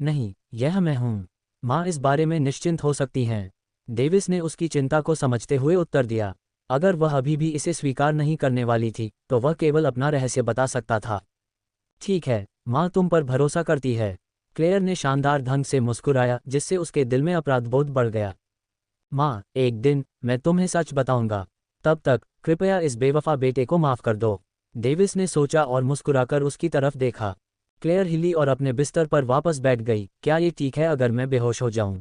नहीं, यह मैं हूँ। माँ इस बारे में निश्चिंत हो सकती हैं। डेविस ने उसकी चिंता को समझते हुए उत्तर दिया। अगर वह अभी भी इसे स्वीकार नहीं करने वाली थी, तो वह केवल अपना रहस्य बता सकता था। ठीक है, माँ तुम पर भरोसा करती है। क्लेयर ने शानदार ढंग से मुस्कुराया, जिससे उसके दिल में अपराधबोध बढ़ गया। माँ, एक दिन मैं तुम्हें सच बताऊंगा। तब तक कृपया इस बेवफा बेटे को माफ कर दो। डेविस ने सोचा और मुस्कुराकर उसकी तरफ देखा। क्लेयर हिली और अपने बिस्तर पर वापस बैठ गई। क्या ये ठीक है अगर मैं बेहोश हो जाऊं?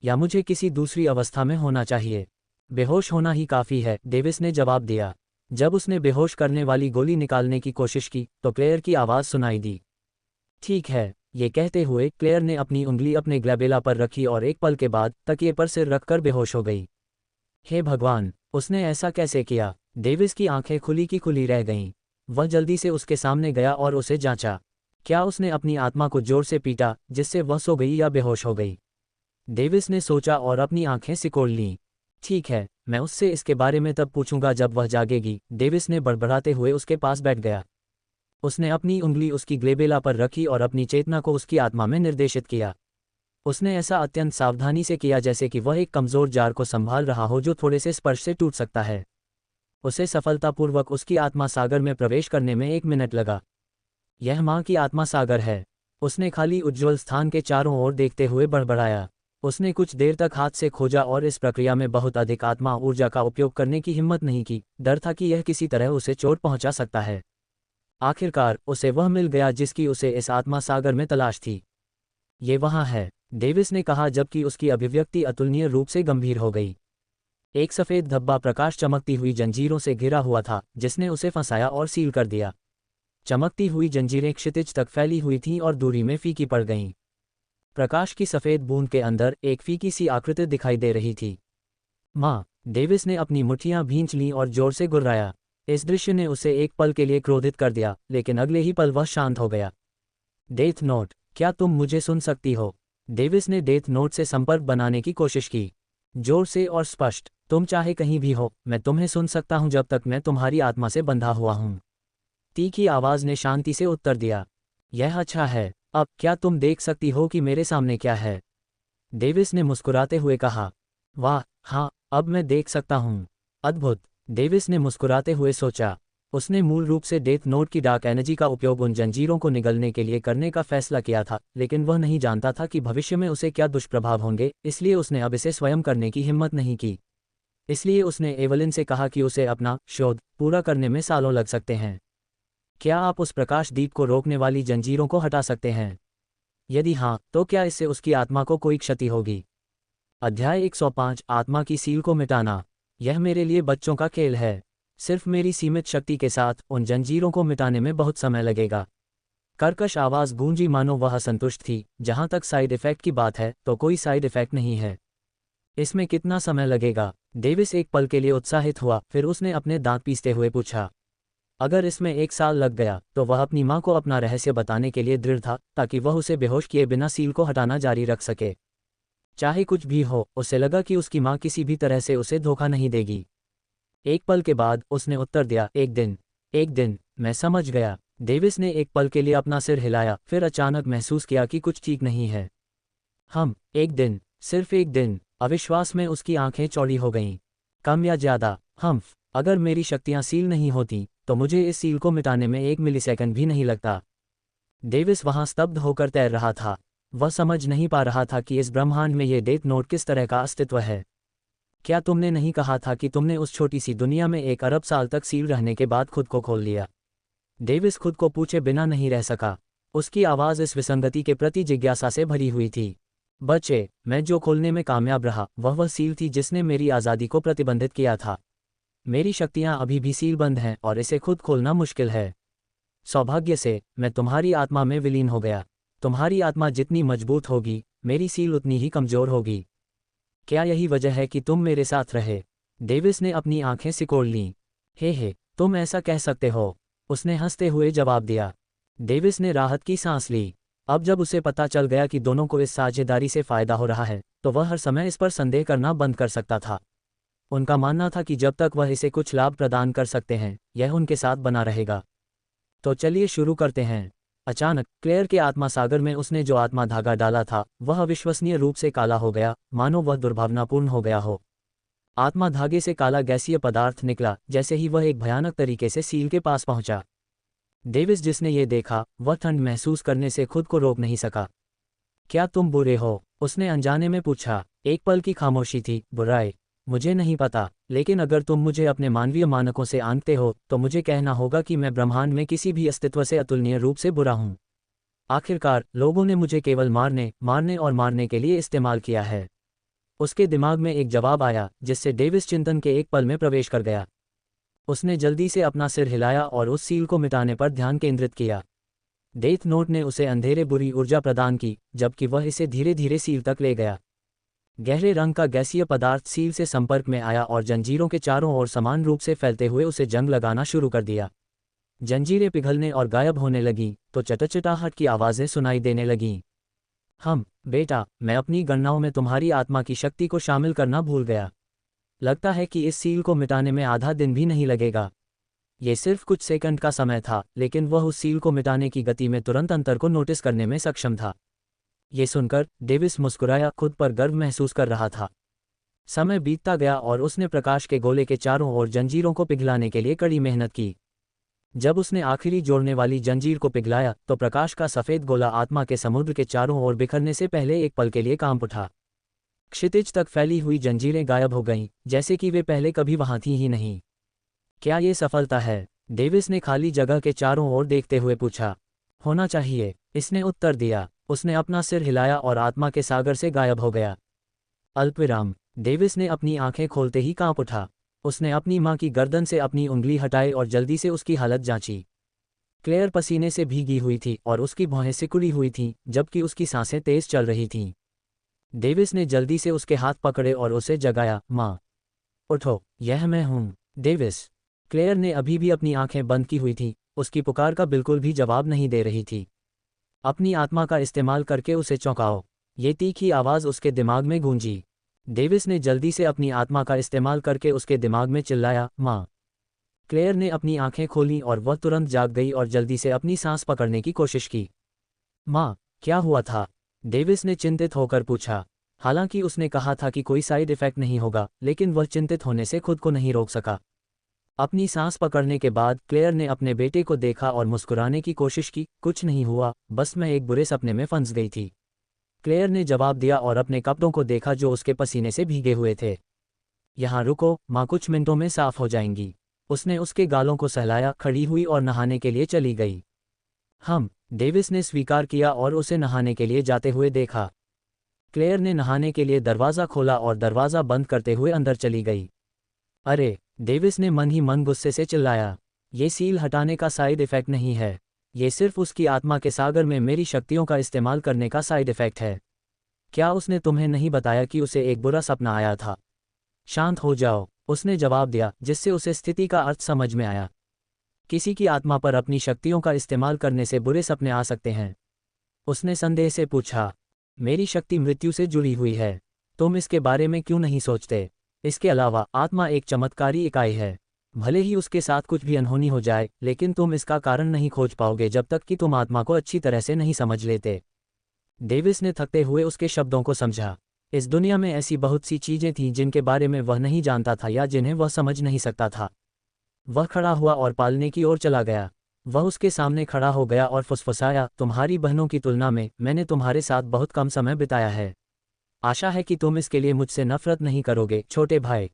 या मुझे किसी दूसरी अवस्था में होना चाहिए? बेहोश होना ही काफ़ी है, डेविस ने जवाब दिया। जब उसने बेहोश करने वाली गोली निकालने की कोशिश की, तो क्लेयर की आवाज़ सुनाई दी। ठीक है, ये कहते हुए क्लेयर ने अपनी उंगली अपने ग्लैबेला पर रखी और एक पल के बाद तकिए पर सिर रखकर बेहोश हो गई। हे भगवान, उसने ऐसा कैसे किया? डेविस की आंखें खुली की खुली रह गईं। वह जल्दी से उसके सामने गया और उसे जांचा। क्या उसने अपनी आत्मा को जोर से पीटा, जिससे वह सो गई या बेहोश हो गई? डेविस ने सोचा और अपनी आंखें सिकोड़ लीं। ठीक है, मैं उससे इसके बारे में तब पूछूंगा जब वह जागेगी। डेविस ने बड़बड़ाते हुए उसके पास बैठ गया। उसने अपनी उंगली उसकी ग्लेबेला पर रखी और अपनी चेतना को उसकी आत्मा में निर्देशित किया। उसने ऐसा अत्यंत सावधानी से किया जैसे कि वह एक कमजोर जार को संभाल रहा हो जो थोड़े से स्पर्श से टूट सकता है। उसे सफलतापूर्वक उसकी आत्मा सागर में प्रवेश करने में 1 मिनट लगा। यह माँ की आत्मा सागर है। उसने खाली उज्ज्वल स्थान के चारों ओर देखते हुए बड़बड़ाया। उसने कुछ देर तक हाथ से खोजा और इस प्रक्रिया में बहुत अधिक आत्मा ऊर्जा का उपयोग करने की हिम्मत नहीं की। डर था कि यह किसी तरह उसे चोट पहुंचा सकता है। आखिरकार उसे वह मिल गया जिसकी उसे इस आत्मा सागर में तलाश थी। ये वहाँ है, डेविस ने कहा जबकि उसकी अभिव्यक्ति अतुलनीय रूप से गंभीर हो गई। एक सफ़ेद धब्बा प्रकाश चमकती हुई जंजीरों से घिरा हुआ था, जिसने उसे फंसाया और सील कर दिया। चमकती हुई जंजीरें क्षितिज तक फैली हुई थीं और दूरी में फीकी पड़ गईं। प्रकाश की सफ़ेद बूंद के अंदर एक फीकी सी आकृति दिखाई दे रही थी। माँ, डेविस ने अपनी मुट्ठियां भींच लीं और जोर से गुर्राया। इस दृश्य ने उसे एक पल के लिए क्रोधित कर दिया, लेकिन अगले ही पल वह शांत हो गया। डेथ नोट, क्या तुम मुझे सुन सकती हो? डेविस ने डेथ नोट से संपर्क बनाने की कोशिश की। जोर से और स्पष्ट, तुम चाहे कहीं भी हो, मैं तुम्हें सुन सकता हूं जब तक मैं तुम्हारी आत्मा से बंधा हुआ हूं। तीखी आवाज ने शांति से उत्तर दिया। यह अच्छा है। अब क्या तुम देख सकती हो कि मेरे सामने क्या है? डेविस ने मुस्कुराते हुए कहा। वाह, हाँ, अब मैं देख सकता हूँ। अद्भुत, डेविस ने मुस्कुराते हुए सोचा। उसने मूल रूप से डेथ नोट की डार्क एनर्जी का उपयोग उन जंजीरों को निगलने के लिए करने का फैसला किया था, लेकिन वह नहीं जानता था कि भविष्य में उसे क्या दुष्प्रभाव होंगे, इसलिए उसने अब इसे स्वयं करने की हिम्मत नहीं की। इसलिए उसने एवलिन से कहा कि उसे अपना शोध पूरा करने में सालों लग सकते हैं। क्या आप उस प्रकाश दीप को रोकने वाली जंजीरों को हटा सकते हैं? यदि हाँ, तो क्या इससे उसकी आत्मा को कोई क्षति होगी? अध्याय 105, आत्मा की सील को मिटाना। यह मेरे लिए बच्चों का खेल है। सिर्फ मेरी सीमित शक्ति के साथ उन जंजीरों को मिटाने में बहुत समय लगेगा। कर्कश आवाज गूंजी मानो वह असंतुष्ट थी। जहां तक साइड इफेक्ट की बात है तो कोई साइड इफेक्ट नहीं है। इसमें कितना समय लगेगा? डेविस एक पल के लिए उत्साहित हुआ, फिर उसने अपने दांत पीसते हुए पूछा। अगर इसमें 1 साल लग गया तो वह अपनी माँ को अपना रहस्य बताने के लिए दृढ़ था, ताकि वह उसे बेहोश किए बिना सील को हटाना जारी रख सके। चाहे कुछ भी हो, उसे लगा कि उसकी माँ किसी भी तरह से उसे धोखा नहीं देगी। एक पल के बाद उसने उत्तर दिया, 1 दिन। 1 दिन, मैं समझ गया। डेविस ने एक पल के लिए अपना सिर हिलाया, फिर अचानक महसूस किया कि कुछ ठीक नहीं है। 1 दिन, सिर्फ 1 दिन। अविश्वास में उसकी आंखें चौड़ी हो गईं। कम या ज्यादा, अगर मेरी शक्तियां सील नहीं होती तो मुझे इस सील को मिटाने में 1 मिलीसेकंड भी नहीं लगता। डेविस वहां स्तब्ध होकर तैर रहा था। वह समझ नहीं पा रहा था कि इस ब्रह्मांड में ये डेथ नोट किस तरह का अस्तित्व है। क्या तुमने नहीं कहा था कि तुमने उस छोटी सी दुनिया में 1 अरब साल तक सील रहने के बाद खुद को खोल लिया? डेविस खुद को पूछे बिना नहीं रह सका। उसकी आवाज़ इस विसंगति के प्रति जिज्ञासा से भरी हुई थी। बच्चे, मैं जो खोलने में कामयाब रहा वह सील थी जिसने मेरी आज़ादी को प्रतिबंधित किया था। मेरी शक्तियां अभी भी सीलबंद हैं और इसे खुद खोलना मुश्किल है। सौभाग्य से मैं तुम्हारी आत्मा में विलीन हो गया। तुम्हारी आत्मा जितनी मजबूत होगी, मेरी सील उतनी ही कमजोर होगी। क्या यही वजह है कि तुम मेरे साथ रहे? डेविस ने अपनी आंखें सिकोड़ लीं। हे, तुम ऐसा कह सकते हो, उसने हंसते हुए जवाब दिया। डेविस ने राहत की सांस ली। अब जब उसे पता चल गया कि दोनों को इस साझेदारी से फायदा हो रहा है, तो वह हर समय इस पर संदेह करना बंद कर सकता था। उनका मानना था कि जब तक वह इसे कुछ लाभ प्रदान कर सकते हैं, यह उनके साथ बना रहेगा। तो चलिए शुरू करते हैं। अचानक क्लेयर के आत्मा सागर में उसने जो आत्मा धागा डाला था वह अविश्वसनीय रूप से काला हो गया, मानो वह दुर्भावनापूर्ण हो गया हो। आत्मा धागे से काला गैसीय पदार्थ निकला। जैसे ही वह एक भयानक तरीके से सील के पास पहुंचा, डेविस जिसने ये देखा वह ठंड महसूस करने से खुद को रोक नहीं सका। क्या तुम बुरे हो? उसने अनजाने में पूछा। एक पल की खामोशी थी। बुराई? मुझे नहीं पता, लेकिन अगर तुम मुझे अपने मानवीय मानकों से आंकते हो तो मुझे कहना होगा कि मैं ब्रह्मांड में किसी भी अस्तित्व से अतुलनीय रूप से बुरा हूं। आखिरकार लोगों ने मुझे केवल मारने के लिए इस्तेमाल किया है। उसके दिमाग में एक जवाब आया जिससे डेविस चिंतन के एक पल में प्रवेश कर गया। उसने जल्दी से अपना सिर हिलाया और उस सील को मिटाने पर ध्यान केंद्रित किया। डेथ नोट ने उसे अंधेरे बुरी ऊर्जा प्रदान की, जबकि वह इसे धीरे धीरे सील तक ले गया। गहरे रंग का गैसीय पदार्थ सील से संपर्क में आया और जंजीरों के चारों ओर समान रूप से फैलते हुए उसे जंग लगाना शुरू कर दिया। जंजीरें पिघलने और गायब होने लगीं, तो चटचटाहट की आवाज़ें सुनाई देने लगीं। बेटा, मैं अपनी गणनाओं में तुम्हारी आत्मा की शक्ति को शामिल करना भूल गया। लगता है कि इस सील को मिटाने में आधा दिन भी नहीं लगेगा। ये सिर्फ कुछ सेकंड का समय था, लेकिन वह उस सील को मिटाने की गति में तुरंत अंतर को नोटिस करने में सक्षम था। ये सुनकर डेविस मुस्कुराया, खुद पर गर्व महसूस कर रहा था। समय बीतता गया और उसने प्रकाश के गोले के चारों ओर जंजीरों को पिघलाने के लिए कड़ी मेहनत की। जब उसने आखिरी जोड़ने वाली जंजीर को पिघलाया, तो प्रकाश का सफ़ेद गोला आत्मा के समुद्र के चारों ओर बिखरने से पहले एक पल के लिए कांप उठा। क्षितिज तक फैली हुई जंजीरें गायब हो गईं, जैसे कि वे पहले कभी वहां थी ही नहीं। क्या ये सफलता है? डेविस ने खाली जगह के चारों ओर देखते हुए पूछा। होना चाहिए, इसने उत्तर दिया। उसने अपना सिर हिलाया और आत्मा के सागर से गायब हो गया। अल्पविराम। डेविस ने अपनी आंखें खोलते ही कांप उठा। उसने अपनी मां की गर्दन से अपनी उंगली हटाई और जल्दी से उसकी हालत जांची। क्लेयर पसीने से भीगी हुई थी और उसकी भौहें सिकुड़ी हुई थीं, जबकि उसकी सांसें तेज चल रही थीं। डेविस ने जल्दी से उसके हाथ पकड़े और उसे जगाया। मां, उठो, यह मैं हूं। डेविस। क्लेयर ने अभी भी अपनी आंखें बंद की हुई थी, उसकी पुकार का बिल्कुल भी जवाब नहीं दे रही थी। अपनी आत्मा का इस्तेमाल करके उसे चौंकाओ, ये तीखी आवाज़ उसके दिमाग में गूंजी। डेविस ने जल्दी से अपनी आत्मा का इस्तेमाल करके उसके दिमाग में चिल्लाया, मां। क्लेयर ने अपनी आंखें खोलीं और वह तुरंत जाग गई और जल्दी से अपनी सांस पकड़ने की कोशिश की। मां, क्या हुआ था? डेविस ने चिंतित होकर पूछा। हालांकि उसने कहा था कि कोई साइड इफेक्ट नहीं होगा, लेकिन वह चिंतित होने से खुद को नहीं रोक सका। अपनी सांस पकड़ने के बाद क्लेयर ने अपने बेटे को देखा और मुस्कुराने की कोशिश की। कुछ नहीं हुआ, बस मैं एक बुरे सपने में फंस गई थी। क्लेयर ने जवाब दिया और अपने कपड़ों को देखा जो उसके पसीने से भीगे हुए थे। यहाँ रुको, माँ कुछ मिनटों में साफ हो जाएंगी। उसने उसके गालों को सहलाया, खड़ी हुई और नहाने के लिए चली गई। डेविस ने स्वीकार किया और उसे नहाने के लिए जाते हुए देखा। क्लेयर ने नहाने के लिए दरवाज़ा खोला और दरवाज़ा बंद करते हुए अंदर चली गई। अरे! डेविस ने मन ही मन गुस्से से चिल्लाया। ये सील हटाने का साइड इफ़ेक्ट नहीं है, ये सिर्फ उसकी आत्मा के सागर में मेरी शक्तियों का इस्तेमाल करने का साइड इफ़ेक्ट है। क्या उसने तुम्हें नहीं बताया कि उसे एक बुरा सपना आया था? शांत हो जाओ, उसने जवाब दिया, जिससे उसे स्थिति का अर्थ समझ में आया। किसी की आत्मा पर अपनी शक्तियों का इस्तेमाल करने से बुरे सपने आ सकते हैं। उसने संदेह से पूछा। मेरी शक्ति मृत्यु से जुड़ी हुई है, तुम इसके बारे में क्यों नहीं सोचते? इसके अलावा आत्मा एक चमत्कारी इकाई है। भले ही उसके साथ कुछ भी अनहोनी हो जाए, लेकिन तुम इसका कारण नहीं खोज पाओगे जब तक कि तुम आत्मा को अच्छी तरह से नहीं समझ लेते। डेविस ने थकते हुए उसके शब्दों को समझा। इस दुनिया में ऐसी बहुत सी चीजें थीं जिनके बारे में वह नहीं जानता था या जिन्हें वह समझ नहीं सकता था। वह खड़ा हुआ और पालने की ओर चला गया। वह उसके सामने खड़ा हो गया और फुसफुसाया, तुम्हारी बहनों की तुलना में मैंने तुम्हारे साथ बहुत कम समय बिताया है। आशा है कि तुम इसके लिए मुझसे नफरत नहीं करोगे, छोटे भाई।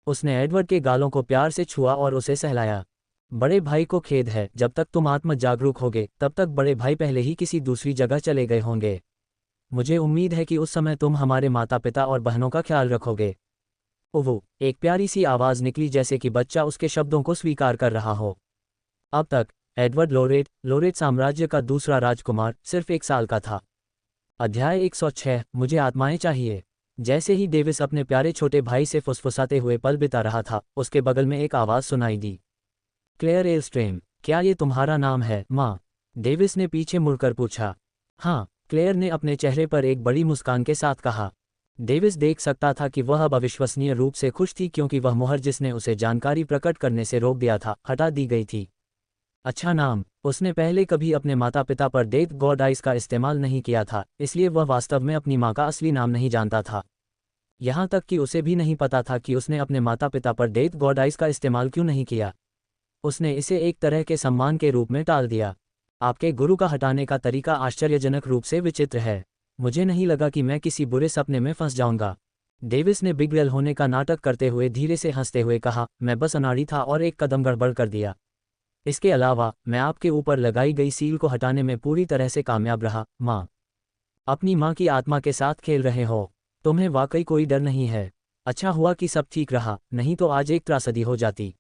उसने एडवर्ड के गालों को प्यार से छुआ और उसे सहलाया। बड़े भाई को खेद है, जब तक तुम आत्म जागरूक होगे तब तक बड़े भाई पहले ही किसी दूसरी जगह चले गए होंगे। मुझे उम्मीद है कि उस समय तुम हमारे माता पिता और बहनों का ख्याल रखोगे। ओवो, एक प्यारी सी आवाज़ निकली, जैसे कि बच्चा उसके शब्दों को स्वीकार कर रहा हो। अब तक एडवर्ड लोरेट साम्राज्य का दूसरा राजकुमार सिर्फ 1 साल का था। अध्याय 106, मुझे आत्माएं चाहिए। जैसे ही डेविस अपने प्यारे छोटे भाई से फुसफुसाते हुए पल बिता रहा था, उसके बगल में एक आवाज़ सुनाई दी। क्लेयर एल्स्ट्रेम, क्या ये तुम्हारा नाम है, माँ? डेविस ने पीछे मुड़कर पूछा। हाँ, क्लेयर ने अपने चेहरे पर एक बड़ी मुस्कान के साथ कहा। डेविस देख सकता था कि वह अब अविश्वसनीय रूप से खुश थी, क्योंकि वह मुहर जिसने उसे जानकारी प्रकट करने से रोक दिया था, हटा दी गई थी। अच्छा नाम। उसने पहले कभी अपने माता पिता पर डेथ गॉड आइस का इस्तेमाल नहीं किया था, इसलिए वह वास्तव में अपनी माँ का असली नाम नहीं जानता था। यहाँ तक कि उसे भी नहीं पता था कि उसने अपने माता पिता पर डेथ गॉड आइस का इस्तेमाल क्यों नहीं किया। उसने इसे एक तरह के सम्मान के रूप में टाल दिया। आपके गुरु का हटाने का तरीका आश्चर्यजनक रूप से विचित्र है। मुझे नहीं लगा कि मैं किसी बुरे सपने में फंस जाऊंगा। डेविस ने बिगड़ेल होने का नाटक करते हुए धीरे से हंसते हुए कहा, मैं बस अनाड़ी था और एक कदम गड़बड़ कर दिया। इसके अलावा मैं आपके ऊपर लगाई गई सील को हटाने में पूरी तरह से कामयाब रहा, माँ। अपनी माँ की आत्मा के साथ खेल रहे हो। तुम्हें वाकई कोई डर नहीं है। अच्छा हुआ कि सब ठीक रहा, नहीं तो आज एक त्रासदी हो जाती।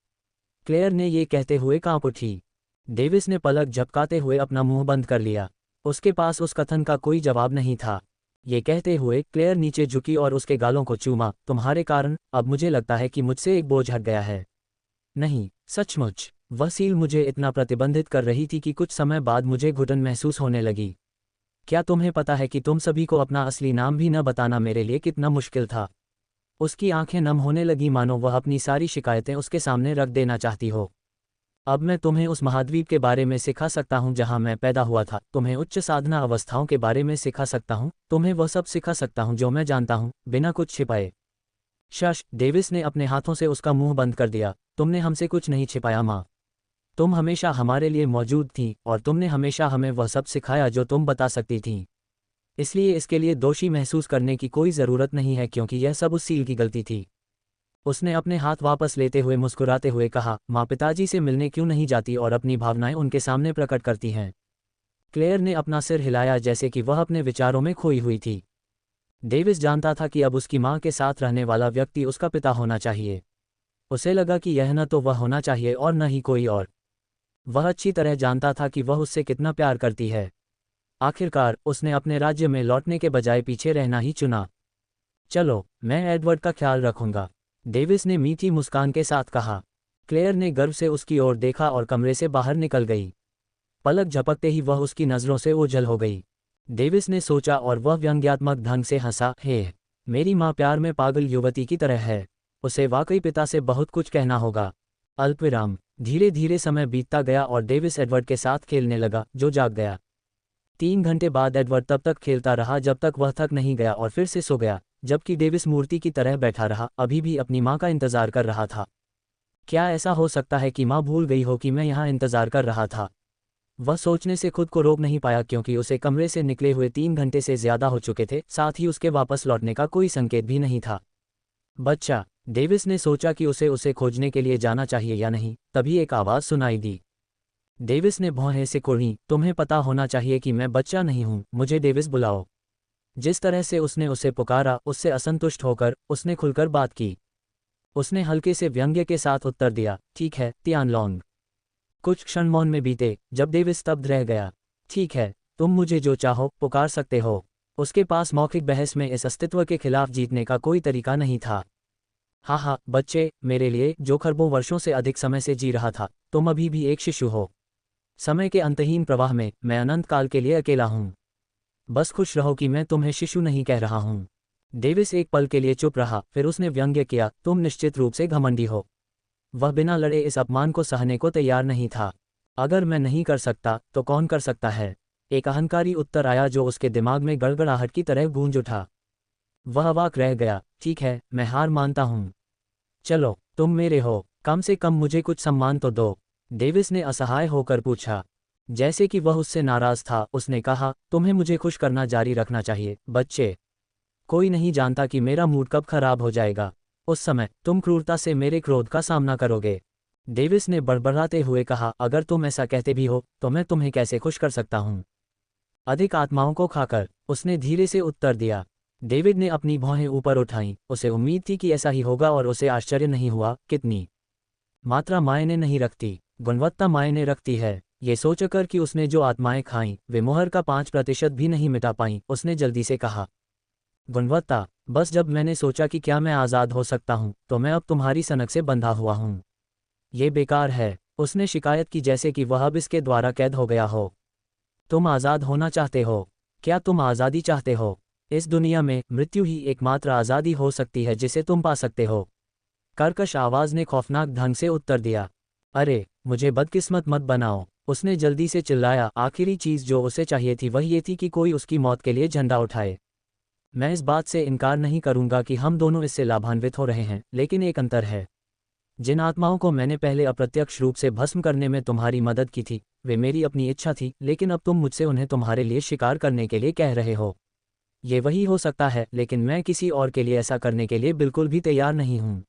क्लेयर ने ये कहते हुए कांप उठी। डेविस ने पलक झपकाते हुए अपना मुंह बंद कर लिया। उसके पास उस कथन का कोई जवाब नहीं था। ये कहते हुए क्लेयर नीचे झुकी और उसके गालों को चूमा। तुम्हारे कारण अब मुझे लगता है कि मुझसे एक बोझ हट गया है। नहीं, सचमुच। वह सील मुझे इतना प्रतिबंधित कर रही थी कि कुछ समय बाद मुझे घुटन महसूस होने लगी। क्या तुम्हें पता है कि तुम सभी को अपना असली नाम भी न बताना मेरे लिए कितना मुश्किल था? उसकी आंखें नम होने लगी, मानो वह अपनी सारी शिकायतें उसके सामने रख देना चाहती हो। अब मैं तुम्हें उस महाद्वीप के बारे में सिखा सकता हूँ जहाँ मैं पैदा हुआ था, तुम्हें उच्च साधना अवस्थाओं के बारे में सिखा सकता हूँ, तुम्हें वह सब सिखा सकता हूँ जो मैं जानता हूँ, बिना कुछ छिपाए। शश, डेविस ने अपने हाथों से उसका मुंह बंद कर दिया। तुमने हमसे कुछ नहीं छिपाया माँ। तुम हमेशा हमारे लिए मौजूद थी और तुमने हमेशा हमें वह सब सिखाया जो तुम बता सकती थी। इसलिए इसके लिए दोषी महसूस करने की कोई ज़रूरत नहीं है, क्योंकि यह सब उस सील की गलती थी। उसने अपने हाथ वापस लेते हुए मुस्कुराते हुए कहा, माँ पिताजी से मिलने क्यों नहीं जाती और अपनी भावनाएं उनके सामने प्रकट करती हैं? क्लेयर ने अपना सिर हिलाया जैसे कि वह अपने विचारों में खोई हुई थी। डेविस जानता था कि अब उसकी माँ के साथ रहने वाला व्यक्ति उसका पिता होना चाहिए। उसे लगा कि यह न तो वह होना चाहिए और न ही कोई और। वह अच्छी तरह जानता था कि वह उससे कितना प्यार करती है। आखिरकार उसने अपने राज्य में लौटने के बजाय पीछे रहना ही चुना। चलो, मैं एडवर्ड का ख्याल रखूंगा, डेविस ने मीठी मुस्कान के साथ कहा। क्लेयर ने गर्व से उसकी ओर देखा और कमरे से बाहर निकल गई। पलक झपकते ही वह उसकी नज़रों से ओझल हो गई। डेविस ने सोचा और वह व्यंग्यात्मक ढंग से हंसा, हे, मेरी माँ प्यार में पागल युवती की तरह है। उसे वाकई पिता से बहुत कुछ कहना होगा। अल्पविराम। धीरे धीरे समय बीतता गया और डेविस एडवर्ड के साथ खेलने लगा, जो जाग गया। 3 घंटे बाद एडवर्ड तब तक खेलता रहा जब तक वह थक नहीं गया और फिर से सो गया, जबकि डेविस मूर्ति की तरह बैठा रहा, अभी भी अपनी माँ का इंतजार कर रहा था। क्या ऐसा हो सकता है कि माँ भूल गई हो कि मैं यहाँ इंतजार कर रहा था? वह सोचने से खुद को रोक नहीं पाया, क्योंकि उसे कमरे से निकले हुए 3 घंटे से ज्यादा हो चुके थे, साथ ही उसके वापस लौटने का कोई संकेत भी नहीं था। बच्चा, डेविस ने सोचा कि उसे खोजने के लिए जाना चाहिए या नहीं, तभी एक आवाज़ सुनाई दी। डेविस ने भौहें से कुड़ी, तुम्हें पता होना चाहिए कि मैं बच्चा नहीं हूँ, मुझे डेविस बुलाओ। जिस तरह से उसने उसे पुकारा, उससे असंतुष्ट होकर उसने खुलकर बात की। उसने हल्के से व्यंग्य के साथ उत्तर दिया, ठीक है, तियानलोंग। कुछ क्षण मौन में बीते, जब डेविस स्तब्ध रह गया। ठीक है, तुम मुझे जो चाहो पुकार सकते हो। उसके पास मौखिक बहस में इस अस्तित्व के खिलाफ जीतने का कोई तरीका नहीं था। हाँ, बच्चे, मेरे लिए जो खरबों वर्षों से अधिक समय से जी रहा था, तुम अभी भी एक शिशु हो। समय के अंतहीन प्रवाह में मैं अनंत काल के लिए अकेला हूँ। बस खुश रहो कि मैं तुम्हें शिशु नहीं कह रहा हूँ। डेविस एक पल के लिए चुप रहा, फिर उसने व्यंग्य किया, तुम निश्चित रूप से घमंडी हो। वह बिना लड़े इस अपमान को सहने को तैयार नहीं था। अगर मैं नहीं कर सकता तो कौन कर सकता है? एक अहंकारी उत्तर आया जो उसके दिमाग में गड़गड़ाहट की तरह गूंज उठा। वह अवाक रह गया। ठीक है, मैं हार मानता हूँ। चलो, तुम मेरे हो, कम से कम मुझे कुछ सम्मान तो दो, डेविस ने असहाय होकर पूछा। जैसे कि वह उससे नाराज था, उसने कहा, तुम्हें मुझे खुश करना जारी रखना चाहिए, बच्चे। कोई नहीं जानता कि मेरा मूड कब खराब हो जाएगा। उस समय तुम क्रूरता से मेरे क्रोध का सामना करोगे। डेविस ने बड़बड़ाते हुए कहा, अगर तुम ऐसा कहते भी हो तो मैं तुम्हें कैसे खुश कर सकता हूँ? अधिक आत्माओं को खाकर, उसने धीरे से उत्तर दिया। डेविड ने अपनी भौहें ऊपर उठाईं, उसे उम्मीद थी कि ऐसा ही होगा और उसे आश्चर्य नहीं हुआ। कितनी मात्रा मायने नहीं रखती, गुणवत्ता मायने रखती है। ये सोचकर कि उसने जो आत्माएं खाईं वे मोहर का 5% भी नहीं मिटा पाईं, उसने जल्दी से कहा, गुणवत्ता, बस जब मैंने सोचा कि क्या मैं आज़ाद हो सकता हूँ तो मैं अब तुम्हारी सनक से बंधा हुआ हूँ। ये बेकार है, उसने शिकायत की, जैसे कि वह अब इसके द्वारा कैद हो गया हो। तुम आज़ाद होना चाहते हो? क्या तुम आज़ादी चाहते हो? इस दुनिया में मृत्यु ही एकमात्र आज़ादी हो सकती है जिसे तुम पा सकते हो। कर्कश आवाज़ ने खौफनाक ढंग से उत्तर दिया। अरे, मुझे बदकिस्मत मत बनाओ, उसने जल्दी से चिल्लाया। आखिरी चीज़ जो उसे चाहिए थी वह ये थी कि कोई उसकी मौत के लिए झंडा उठाए। मैं इस बात से इनकार नहीं करूंगा कि हम दोनों इससे लाभान्वित हो रहे हैं, लेकिन एक अंतर है। जिन आत्माओं को मैंने पहले अप्रत्यक्ष रूप से भस्म करने में तुम्हारी मदद की थी, वे मेरी अपनी इच्छा थी, लेकिन अब तुम मुझसे उन्हें तुम्हारे लिए शिकार करने के लिए कह रहे हो। ये वही हो सकता है, लेकिन मैं किसी और के लिए ऐसा करने के लिए बिल्कुल भी तैयार नहीं हूँ।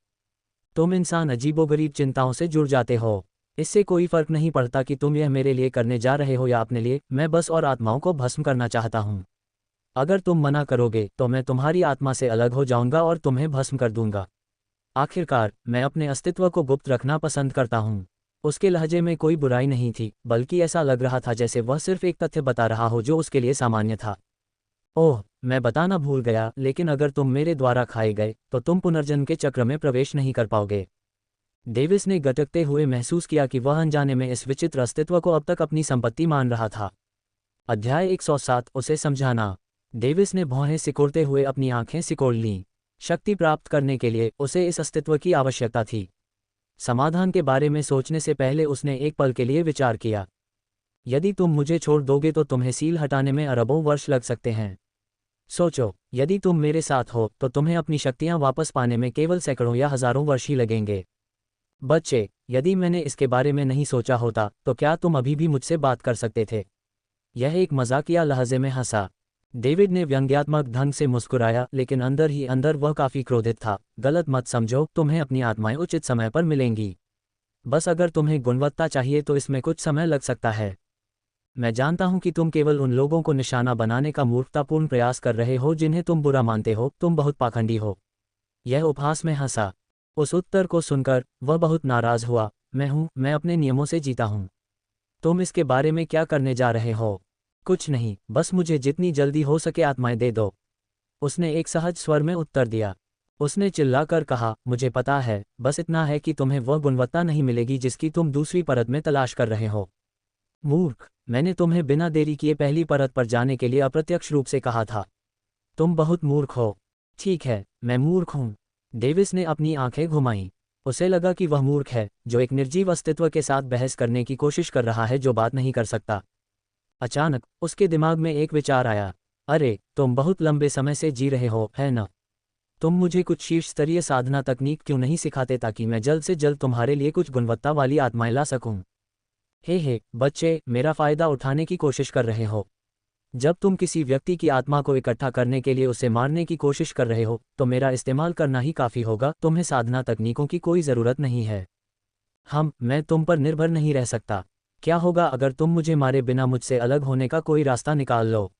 तुम इंसान अजीबोगरीब चिंताओं से जुड़ जाते हो। इससे कोई फर्क नहीं पड़ता कि तुम यह मेरे लिए करने जा रहे हो या अपने लिए, मैं बस और आत्माओं को भस्म करना चाहता हूँ। अगर तुम मना करोगे तो मैं तुम्हारी आत्मा से अलग हो जाऊंगा और तुम्हें भस्म कर दूंगा। आखिरकार मैं अपने अस्तित्व को गुप्त रखना पसंद करता हूँ। उसके लहजे में कोई बुराई नहीं थी, बल्कि ऐसा लग रहा था जैसे वह सिर्फ एक तथ्य बता रहा हो जो उसके लिए सामान्य था। ओह, मैं बताना भूल गया, लेकिन अगर तुम मेरे द्वारा खाए गए तो तुम पुनर्जन्म के चक्र में प्रवेश नहीं कर पाओगे। डेविस ने गटकते हुए महसूस किया कि वह अनजाने में इस विचित्र अस्तित्व को अब तक अपनी संपत्ति मान रहा था। अध्याय 107 उसे समझाना। डेविस ने भौहें सिकोड़ते हुए अपनी आंखें सिकोड़ लीं। शक्ति प्राप्त करने के लिए उसे इस अस्तित्व की आवश्यकता थी। समाधान के बारे में सोचने से पहले उसने एक पल के लिए विचार किया। यदि तुम मुझे छोड़ दोगे तो तुम्हें सील हटाने में अरबों वर्ष लग सकते हैं। सोचो, यदि तुम मेरे साथ हो तो तुम्हें अपनी शक्तियां वापस पाने में केवल सैकड़ों या हजारों वर्ष ही लगेंगे। बच्चे, यदि मैंने इसके बारे में नहीं सोचा होता तो क्या तुम अभी भी मुझसे बात कर सकते थे? यह एक मजाकिया लहजे में हंसा। डेविड ने व्यंग्यात्मक ढंग से मुस्कुराया, लेकिन अंदर ही अंदर वह काफी क्रोधित था। गलत मत समझो, तुम्हें अपनी आत्माएं उचित समय पर मिलेंगी। बस अगर तुम्हें गुणवत्ता चाहिए तो इसमें कुछ समय लग सकता है। मैं जानता हूं कि तुम केवल उन लोगों को निशाना बनाने का मूर्खतापूर्ण प्रयास कर रहे हो जिन्हें तुम बुरा मानते हो। तुम बहुत पाखंडी हो। यह उपहास में हंसा। उस उत्तर को सुनकर वह बहुत नाराज हुआ। मैं अपने नियमों से जीता हूं। तुम इसके बारे में क्या करने जा रहे हो? कुछ नहीं, बस मुझे जितनी जल्दी हो सके आत्माएं दे दो। उसने एक सहज स्वर में उत्तर दिया। उसने चिल्लाकर कहा, मुझे पता है, बस इतना है कि तुम्हें वह गुणवत्ता नहीं मिलेगी जिसकी तुम दूसरी परत में तलाश कर रहे हो। मूर्ख, मैंने तुम्हें बिना देरी किए पहली परत पर जाने के लिए अप्रत्यक्ष रूप से कहा था। तुम बहुत मूर्ख हो। ठीक है, मैं मूर्ख हूं। डेविस ने अपनी आंखें घुमाईं। उसे लगा कि वह मूर्ख है जो एक निर्जीव अस्तित्व के साथ बहस करने की कोशिश कर रहा है जो बात नहीं कर सकता। अचानक उसके दिमाग में एक विचार आया। अरे, तुम बहुत लंबे समय से जी रहे हो, है न? तुम मुझे कुछ शीर्ष स्तरीय साधना तकनीक क्यों नहीं सिखाते ताकि मैं जल्द से जल्द तुम्हारे लिए कुछ गुणवत्ता वाली आत्माएं ला सकूं? हे बच्चे, मेरा फायदा उठाने की कोशिश कर रहे हो। जब तुम किसी व्यक्ति की आत्मा को इकट्ठा करने के लिए उसे मारने की कोशिश कर रहे हो तो मेरा इस्तेमाल करना ही काफ़ी होगा। तुम्हें साधना तकनीकों की कोई ज़रूरत नहीं है। मैं तुम पर निर्भर नहीं रह सकता। क्या होगा अगर तुम मुझे मारे बिना मुझसे अलग होने का कोई रास्ता निकाल लो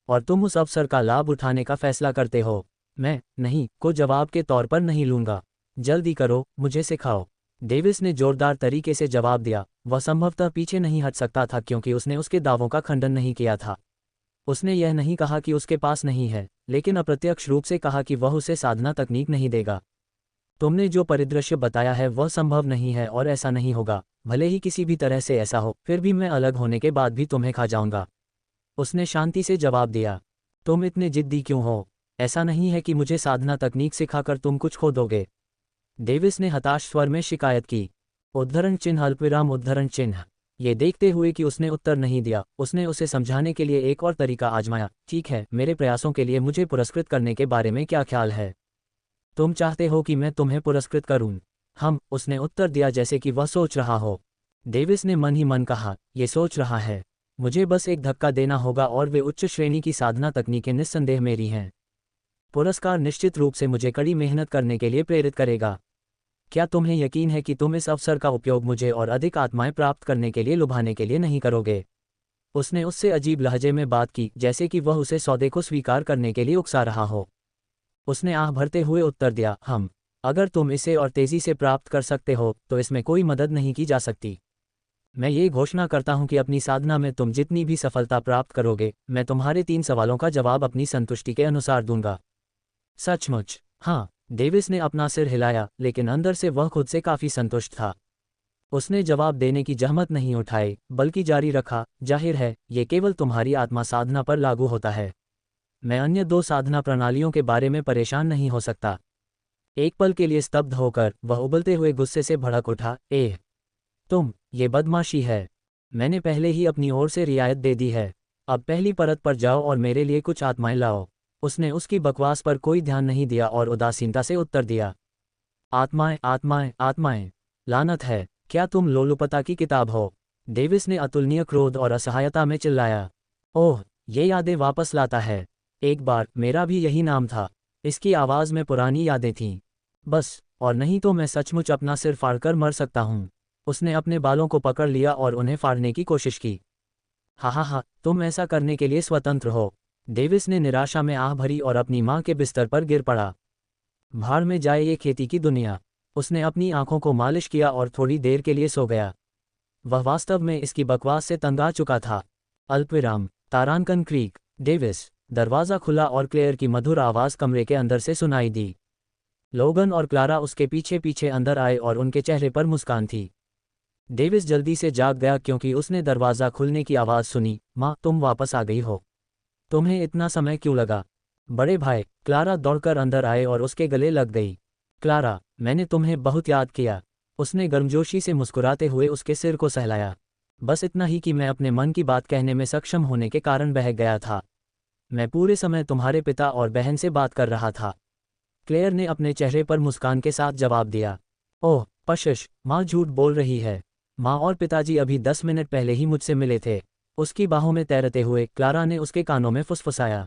और तुम उस अवसर का लाभ उठाने का फैसला करते हो? मैं नहीं को जवाब के तौर पर नहीं लूंगा। जल्दी करो, मुझे सिखाओ। डेविस ने जोरदार तरीके से जवाब दिया। वह संभवतः पीछे नहीं हट सकता था क्योंकि उसने उसके दावों का खंडन नहीं किया था। उसने यह नहीं कहा कि उसके पास नहीं है, लेकिन अप्रत्यक्ष रूप से कहा कि वह उसे साधना तकनीक नहीं देगा। तुमने जो परिदृश्य बताया है वह संभव नहीं है और ऐसा नहीं होगा। भले ही किसी भी तरह से ऐसा हो, फिर भी मैं अलग होने के बाद भी तुम्हें खा जाऊंगा। उसने शांति से जवाब दिया। तुम इतने जिद्दी क्यों हो? ऐसा नहीं है कि मुझे साधना तकनीक सिखाकर तुम कुछ खो दोगे। डेविस ने हताश स्वर में शिकायत की। उद्धरण चिन्ह अल्पविराम उद्धरण चिन्ह। ये देखते हुए कि उसने उत्तर नहीं दिया, उसने उसे समझाने के लिए एक और तरीका आजमाया। ठीक है, मेरे प्रयासों के लिए मुझे पुरस्कृत करने के बारे में क्या ख्याल है? तुम चाहते हो कि मैं तुम्हें पुरस्कृत करूं? उसने उत्तर दिया जैसे कि वह सोच रहा हो। डेविस ने मन ही मन कहा, ये सोच रहा है। मुझे बस एक धक्का देना होगा और वे उच्च श्रेणी की साधना तकनीकें निस्संदेह मेरी हैं। पुरस्कार निश्चित रूप से मुझे कड़ी मेहनत करने के लिए प्रेरित करेगा। क्या तुम्हें यकीन है कि तुम इस अवसर का उपयोग मुझे और अधिक आत्माएं प्राप्त करने के लिए लुभाने के लिए नहीं करोगे? उसने उससे अजीब लहजे में बात की, जैसे कि वह उसे सौदे को स्वीकार करने के लिए उकसा रहा हो। उसने आह भरते हुए उत्तर दिया, अगर तुम इसे और तेजी से प्राप्त कर सकते हो तो इसमें कोई मदद नहीं की जा सकती। मैं ये घोषणा करता हूं कि अपनी साधना में तुम जितनी भी सफलता प्राप्त करोगे, मैं तुम्हारे 3 सवालों का जवाब अपनी संतुष्टि के अनुसार दूंगा। सचमुच? हाँ। डेविस ने अपना सिर हिलाया, लेकिन अंदर से वह खुद से काफी संतुष्ट था। उसने जवाब देने की जहमत नहीं उठाई, बल्कि जारी रखा, जाहिर है, ये केवल तुम्हारी आत्मा साधना पर लागू होता है। मैं अन्य 2 साधना प्रणालियों के बारे में परेशान नहीं हो सकता। एक पल के लिए स्तब्ध होकर वह उबलते हुए गुस्से से भड़क उठा। ये बदमाशी है। मैंने पहले ही अपनी ओर से रियायत दे दी है। अब पहली परत पर जाओ और मेरे लिए कुछ आत्माएं लाओ। उसने उसकी बकवास पर कोई ध्यान नहीं दिया और उदासीनता से उत्तर दिया, आत्माएं आत्माएं आत्माएं। लानत है, क्या तुम लोलुपता की किताब हो? डेविस ने अतुलनीय क्रोध और असहायता में चिल्लाया। ओह, ये यादें वापस लाता है। एक बार मेरा भी यही नाम था। इसकी आवाज़ में पुरानी यादें थीं। बस, और नहीं तो मैं सचमुच अपना सिर फाड़कर मर सकता हूँ। उसने अपने बालों को पकड़ लिया और उन्हें फाड़ने की कोशिश की। हा, तुम ऐसा करने के लिए स्वतंत्र हो। डेविस ने निराशा में आह भरी और अपनी मां के बिस्तर पर गिर पड़ा। भाड़ में जाए ये खेती की दुनिया। उसने अपनी आंखों को मालिश किया और थोड़ी देर के लिए सो गया। वह वास्तव में इसकी बकवास से तंग आ चुका था। अल्पविराम, तारांकन क्रीक। डेविस। दरवाज़ा खुला और क्लेयर की मधुर आवाज़ कमरे के अंदर से सुनाई दी। लोगन और क्लारा उसके पीछे पीछे अंदर आए और उनके चेहरे पर मुस्कान थी। डेविस जल्दी से जाग गया क्योंकि उसने दरवाज़ा खुलने की आवाज़ सुनी। माँ, तुम वापस आ गई हो। तुम्हें इतना समय क्यों लगा? बड़े भाई, क्लारा दौड़कर अंदर आए और उसके गले लग गई। क्लारा, मैंने तुम्हें बहुत याद किया। उसने गर्मजोशी से मुस्कुराते हुए उसके सिर को सहलाया। बस इतना ही कि मैं अपने मन की बात कहने में सक्षम होने के कारण बहक गया था। मैं पूरे समय तुम्हारे पिता और बहन से बात कर रहा था। क्लेयर ने अपने चेहरे पर मुस्कान के साथ जवाब दिया। ओह पशिश, माँ झूठ बोल रही है। माँ और पिताजी अभी 10 मिनट पहले ही मुझसे मिले थे। उसकी बाहों में तैरते हुए क्लारा ने उसके कानों में फुसफुसाया।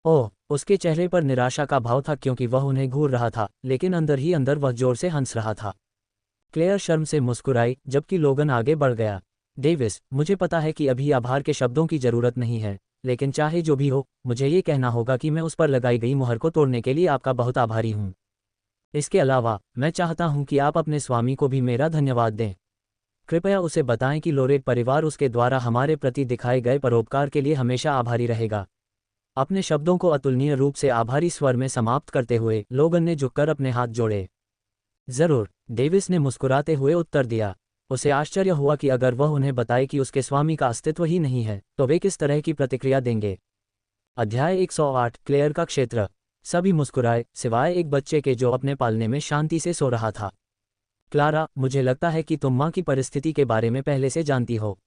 ओह, उसके चेहरे पर निराशा का भाव था क्योंकि वह उन्हें घूर रहा था, लेकिन अंदर ही अंदर वह जोर से हंस रहा था। क्लेयर शर्म से मुस्कुराई जबकि लोगन आगे बढ़ गया। डेविस, मुझे पता है कि अभी आभार के शब्दों की जरूरत नहीं है, लेकिन चाहे जो भी हो, मुझे ये कहना होगा कि मैं उस पर लगाई गई मुहर को तोड़ने के लिए आपका बहुत आभारी हूँ। इसके अलावा मैं चाहता हूँ कि आप अपने स्वामी को भी मेरा धन्यवाद दें। कृपया उसे बताएं कि लोरेट परिवार उसके द्वारा हमारे प्रति दिखाए गए परोपकार के लिए हमेशा आभारी रहेगा। अपने शब्दों को अतुलनीय रूप से आभारी स्वर में समाप्त करते हुए लोगन ने झुककर अपने हाथ जोड़े। जरूर, डेविस ने मुस्कुराते हुए उत्तर दिया। उसे आश्चर्य हुआ कि अगर वह उन्हें बताए कि उसके स्वामी का अस्तित्व ही नहीं है, तो वे किस तरह की प्रतिक्रिया देंगे। अध्याय 108, क्लेयर का क्षेत्र। सभी मुस्कुराए, सिवाय एक बच्चे के जो अपने पालने में शांति से सो रहा था। क्लारा, मुझे लगता है कि तुम माँ की परिस्थिति के बारे में पहले से जानती हो।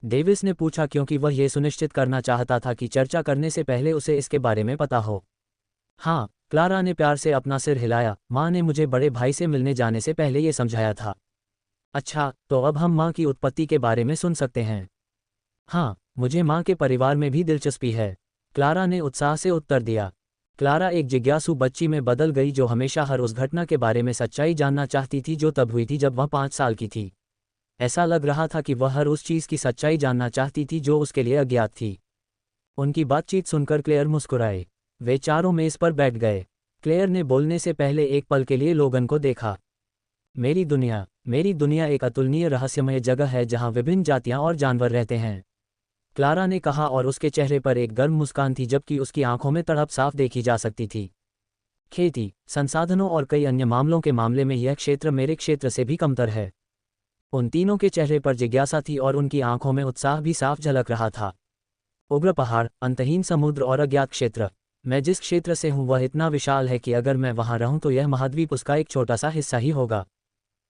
डेविस ने पूछा क्योंकि वह यह सुनिश्चित करना चाहता था कि चर्चा करने से पहले उसे इसके बारे में पता हो। हाँ, क्लारा ने प्यार से अपना सिर हिलाया। माँ ने मुझे बड़े भाई से मिलने जाने से पहले ये समझाया था। अच्छा, तो अब हम माँ की उत्पत्ति के बारे में सुन सकते हैं। हाँ, मुझे माँ के परिवार में भी दिलचस्पी है, क्लारा ने उत्साह से उत्तर दिया। क्लारा एक जिज्ञासु बच्ची में बदल गई जो हमेशा हर उस घटना के बारे में सच्चाई जानना चाहती थी जो तब हुई थी जब वह 5 साल की थी। ऐसा लग रहा था कि वह हर उस चीज़ की सच्चाई जानना चाहती थी जो उसके लिए अज्ञात थी। उनकी बातचीत सुनकर क्लेयर मुस्कुराए। वे चारों मेज पर बैठ गए। क्लेयर ने बोलने से पहले एक पल के लिए लोगन को देखा। मेरी दुनिया एक अतुलनीय रहस्यमय जगह है जहां विभिन्न जातियां और जानवर रहते हैं, क्लारा ने कहा और उसके चेहरे पर एक गर्म मुस्कान थी जबकि उसकी आंखों में तड़प साफ देखी जा सकती थी। खेती, संसाधनों और कई अन्य मामलों के मामले में यह क्षेत्र मेरे क्षेत्र से भी कमतर है। उन तीनों के चेहरे पर जिज्ञासा थी और उनकी आंखों में उत्साह भी साफ झलक रहा था। उग्र पहाड़, अंतहीन समुद्र और अज्ञात क्षेत्र। मैं जिस क्षेत्र से हूं वह इतना विशाल है कि अगर मैं वहां रहूं तो यह महाद्वीप उसका एक छोटा सा हिस्सा ही होगा।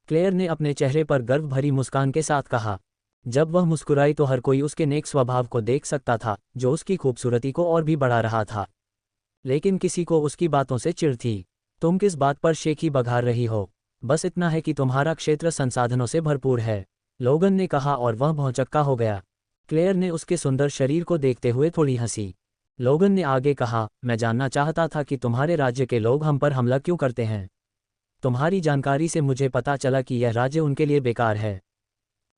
क्लेयर ने अपने चेहरे पर गर्व भरी मुस्कान के साथ कहा। जब वह मुस्कुराई तो हर कोई उसके नेक स्वभाव को देख सकता था जो उसकी खूबसूरती को और भी बढ़ा रहा था। लेकिन किसी को उसकी बातों से चिढ़ थी। तुम किस बात पर शेखी बघार रही हो? बस इतना है कि तुम्हारा क्षेत्र संसाधनों से भरपूर है, लोगन ने कहा और वह भौंचक्का हो गया। क्लेयर ने उसके सुंदर शरीर को देखते हुए थोड़ी हंसी। लोगन ने आगे कहा, मैं जानना चाहता था कि तुम्हारे राज्य के लोग हम पर हमला क्यों करते हैं। तुम्हारी जानकारी से मुझे पता चला कि यह राज्य उनके लिए बेकार है।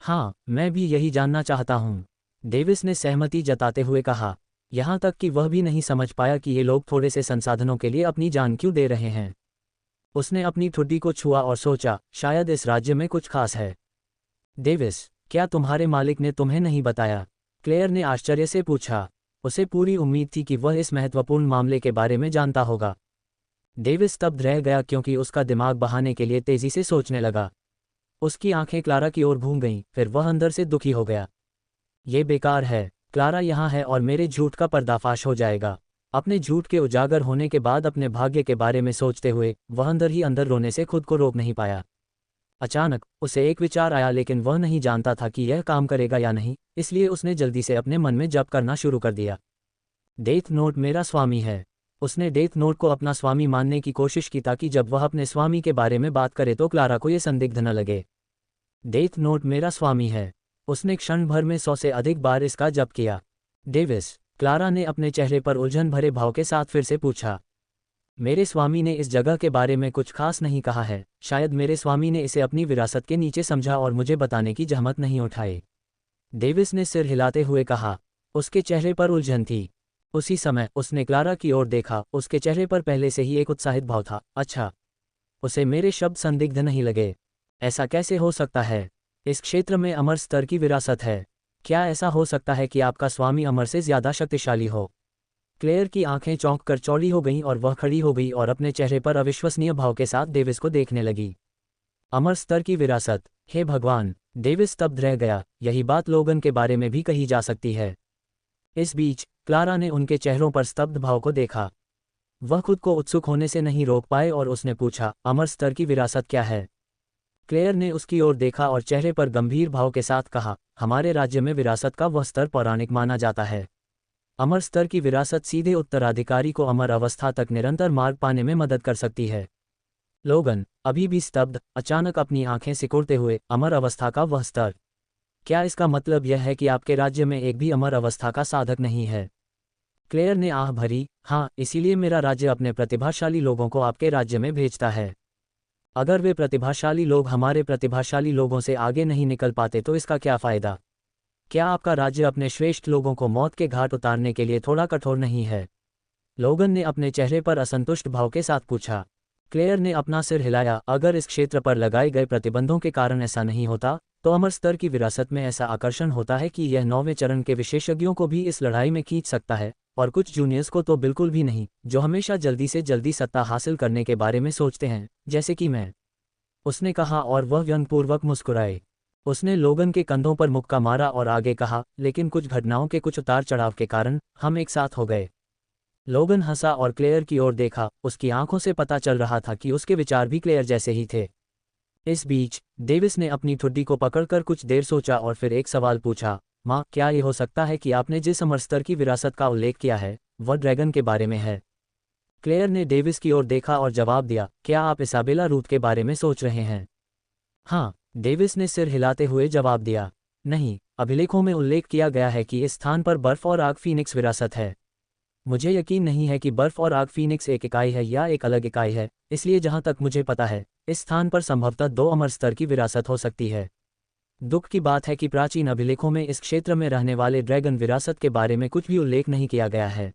हाँ, मैं भी यही जानना चाहता हूँ, डेविस ने सहमति जताते हुए कहा। यहाँ तक कि वह भी नहीं समझ पाया कि ये लोग थोड़े से संसाधनों के लिए अपनी जान क्यों दे रहे हैं। उसने अपनी ठुड्डी को छुआ और सोचा, शायद इस राज्य में कुछ खास है। डेविस, क्या तुम्हारे मालिक ने तुम्हें नहीं बताया? क्लेयर ने आश्चर्य से पूछा। उसे पूरी उम्मीद थी कि वह इस महत्वपूर्ण मामले के बारे में जानता होगा। डेविस स्तब्ध रह गया क्योंकि उसका दिमाग बहाने के लिए तेजी से सोचने लगा। उसकी आंखें क्लारा की ओर घूम गईं, फिर वह अंदर से दुखी हो गया। ये बेकार है, क्लारा यहाँ है और मेरे झूठ का पर्दाफाश हो जाएगा। अपने झूठ के उजागर होने के बाद अपने भाग्य के बारे में सोचते हुए वह अंदर ही अंदर रोने से खुद को रोक नहीं पाया। अचानक उसे एक विचार आया लेकिन वह नहीं जानता था कि यह काम करेगा या नहीं, इसलिए उसने जल्दी से अपने मन में जप करना शुरू कर दिया। डेथ नोट मेरा स्वामी है। उसने डेथ नोट को अपना स्वामी मानने की कोशिश की ताकि जब वह अपने स्वामी के बारे में बात करे तो क्लारा को यह संदिग्ध न लगे। डेथ नोट मेरा स्वामी है। उसने क्षण भर में 100 से अधिक बार इसका जप किया। डेविस, क्लारा ने अपने चेहरे पर उलझन भरे भाव के साथ फिर से पूछा। मेरे स्वामी ने इस जगह के बारे में कुछ खास नहीं कहा है, शायद मेरे स्वामी ने इसे अपनी विरासत के नीचे समझा और मुझे बताने की जहमत नहीं उठाई। डेविस ने सिर हिलाते हुए कहा। उसके चेहरे पर उलझन थी। उसी समय उसने क्लारा की ओर देखा। उसके चेहरे पर पहले से ही एक उत्साहित भाव था। अच्छा, उसे मेरे शब्द संदिग्ध नहीं लगे। ऐसा कैसे हो सकता है? इस क्षेत्र में अमर स्तर की विरासत है। क्या ऐसा हो सकता है कि आपका स्वामी अमर से ज्यादा शक्तिशाली हो? क्लेयर की आंखें चौंक कर चौड़ी हो गईं और वह खड़ी हो गई और अपने चेहरे पर अविश्वसनीय भाव के साथ डेविस को देखने लगी। अमर स्तर की विरासत, हे भगवान! डेविस स्तब्ध रह गया। यही बात लोगन के बारे में भी कही जा सकती है। इस बीच क्लारा ने उनके चेहरों पर स्तब्ध भाव को देखा। वह खुद को उत्सुक होने से नहीं रोक पाए और उसने पूछा, अमर स्तर की विरासत क्या है? क्लेयर ने उसकी ओर देखा और चेहरे पर गंभीर भाव के साथ कहा, हमारे राज्य में विरासत का वह स्तर पौराणिक माना जाता है। अमर स्तर की विरासत सीधे उत्तराधिकारी को अमर अवस्था तक निरंतर मार्ग पाने में मदद कर सकती है। लोगन, अभी भी स्तब्ध, अचानक अपनी आंखें सिकुड़ते हुए, अमर अवस्था का वह स्तर? क्या इसका मतलब यह है कि आपके राज्य में एक भी अमर अवस्था का साधक नहीं है? क्लेयर ने आह भरी, हाँ, इसीलिए मेरा राज्य अपने प्रतिभाशाली लोगों को आपके राज्य में भेजता है। अगर वे प्रतिभाशाली लोग हमारे प्रतिभाशाली लोगों से आगे नहीं निकल पाते तो इसका क्या फ़ायदा? क्या आपका राज्य अपने श्रेष्ठ लोगों को मौत के घाट उतारने के लिए थोड़ा कठोर नहीं है? लोगन ने अपने चेहरे पर असंतुष्ट भाव के साथ पूछा। क्लेयर ने अपना सिर हिलाया, अगर इस क्षेत्र पर लगाए गए प्रतिबंधों के कारण ऐसा नहीं होता, तो अमर स्तर की विरासत में ऐसा आकर्षण होता है कि यह 9वें चरण के विशेषज्ञों को भी इस लड़ाई में खींच सकता है, और कुछ जूनियर्स को तो बिल्कुल भी नहीं, जो हमेशा जल्दी से जल्दी सत्ता हासिल करने के बारे में सोचते हैं, जैसे कि मैं। उसने कहा और वह व्यंग्यपूर्वक मुस्कुराए। उसने लोगन के कंधों पर मुक्का मारा और आगे कहा, लेकिन कुछ घटनाओं के कुछ उतार चढ़ाव के कारण हम एक साथ हो गए। लोगन हंसा और क्लेयर की ओर देखा। उसकी आंखों से पता चल रहा था कि उसके विचार भी क्लेयर जैसे ही थे। इस बीच डेविस ने अपनी ठुड्डी को पकड़कर कुछ देर सोचा और फिर एक सवाल पूछा, माँ, क्या ये हो सकता है कि आपने जिस अमर स्तर की विरासत का उल्लेख किया है वह ड्रैगन के बारे में है? क्लेयर ने डेविस की ओर देखा और जवाब दिया, क्या आप इसाबेला रूथ के बारे में सोच रहे हैं? हाँ, डेविस ने सिर हिलाते हुए जवाब दिया। नहीं, अभिलेखों में उल्लेख किया गया है कि इस स्थान पर बर्फ और आग फीनिक्स विरासत है। मुझे यकीन नहीं है कि बर्फ और आग फीनिक्स एक इकाई है या एक अलग इकाई है, इसलिए जहां तक मुझे पता है, इस स्थान पर संभवतः 2 अमर स्तर की विरासत हो सकती है। दुख की बात है कि प्राचीन अभिलेखों में इस क्षेत्र में रहने वाले ड्रैगन विरासत के बारे में कुछ भी उल्लेख नहीं किया गया है।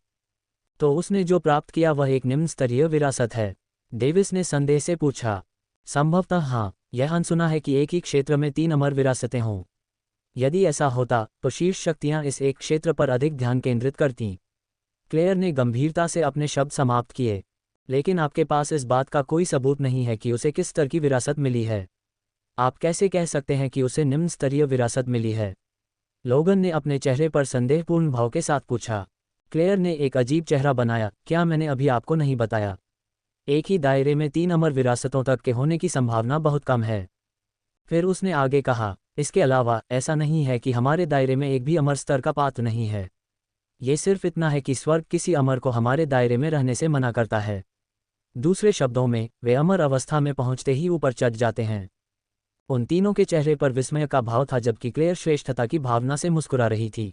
तो उसने जो प्राप्त किया वह एक निम्न स्तरीय विरासत है? डेविस ने संदेह से पूछा। संभवतः हाँ, यह अनसुना है कि एक ही क्षेत्र में 3 अमर विरासतें हों। यदि ऐसा होता तो शीर्ष शक्तियां इस एक क्षेत्र पर अधिक ध्यान केंद्रित करतीं। क्लेयर ने गंभीरता से अपने शब्द समाप्त किए। लेकिन आपके पास इस बात का कोई सबूत नहीं है कि उसे किस स्तर की विरासत मिली है। आप कैसे कह सकते हैं कि उसे निम्न स्तरीय विरासत मिली है? लोगन ने अपने चेहरे पर संदेहपूर्ण भाव के साथ पूछा। क्लेयर ने एक अजीब चेहरा बनाया, क्या मैंने अभी आपको नहीं बताया? एक ही दायरे में 3 अमर विरासतों तक के होने की संभावना बहुत कम है। फिर उसने आगे कहा, इसके अलावा ऐसा नहीं है कि हमारे दायरे में एक भी अमर स्तर का पात्र नहीं है। ये सिर्फ इतना है कि स्वर्ग किसी अमर को हमारे दायरे में रहने से मना करता है। दूसरे शब्दों में, वे अमर अवस्था में पहुंचते ही ऊपर चढ़ जाते हैं। उन तीनों के चेहरे पर विस्मय का भाव था जबकि क्लेयर श्रेष्ठता की भावना से मुस्कुरा रही थी।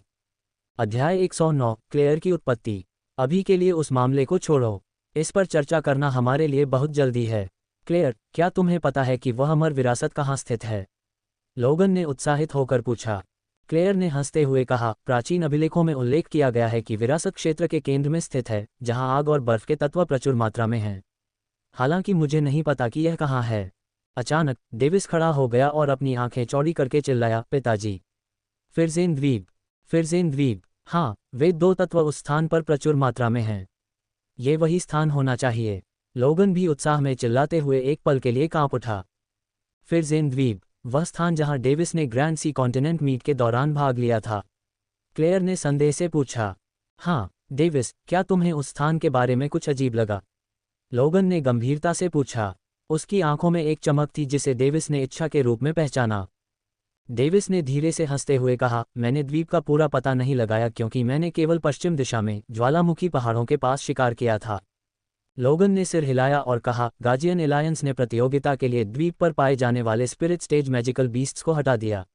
अध्याय 109, क्लेयर की उत्पत्ति। अभी के लिए उस मामले को छोड़ो, इस पर चर्चा करना हमारे लिए बहुत जल्दी है। क्लेयर, क्या तुम्हें पता है कि वह अमर विरासत कहाँ स्थित है? लोगन ने उत्साहित होकर पूछा। क्लेयर ने हंसते हुए कहा, प्राचीन अभिलेखों में उल्लेख किया गया है कि विरासत क्षेत्र के केंद्र में स्थित है, जहां आग और बर्फ के तत्व प्रचुर मात्रा में हैं। हालांकि मुझे नहीं पता कि यह कहाँ है। अचानक डेविस खड़ा हो गया और अपनी आंखें चौड़ी करके चिल्लाया, पिताजी! फिरज़ेन द्वीप! फिरज़ेन द्वीप! हाँ, वे 2 तत्व उस स्थान पर प्रचुर मात्रा में हैं। ये वही स्थान होना चाहिए। लोगन भी उत्साह में चिल्लाते हुए एक पल के लिए कांप उठा। फिरज़ेन द्वीप, वह स्थान जहां डेविस ने ग्रैंड सी कॉन्टिनेंट मीट के दौरान भाग लिया था। क्लेयर ने संदेह से पूछा। हाँ, डेविस, क्या तुम्हें उस स्थान के बारे में कुछ अजीब लगा? लोगन ने गंभीरता से पूछा। उसकी आंखों में एक चमक थी जिसे डेविस ने इच्छा के रूप में पहचाना। डेविस ने धीरे से हंसते हुए कहा, मैंने द्वीप का पूरा पता नहीं लगाया क्योंकि मैंने केवल पश्चिम दिशा में ज्वालामुखी पहाड़ों के पास शिकार किया था। लोगन ने सिर हिलाया और कहा, गार्जियन एलायंस ने प्रतियोगिता के लिए द्वीप पर पाए जाने वाले स्पिरिट स्टेज मैजिकल बीस्ट्स को हटा दिया।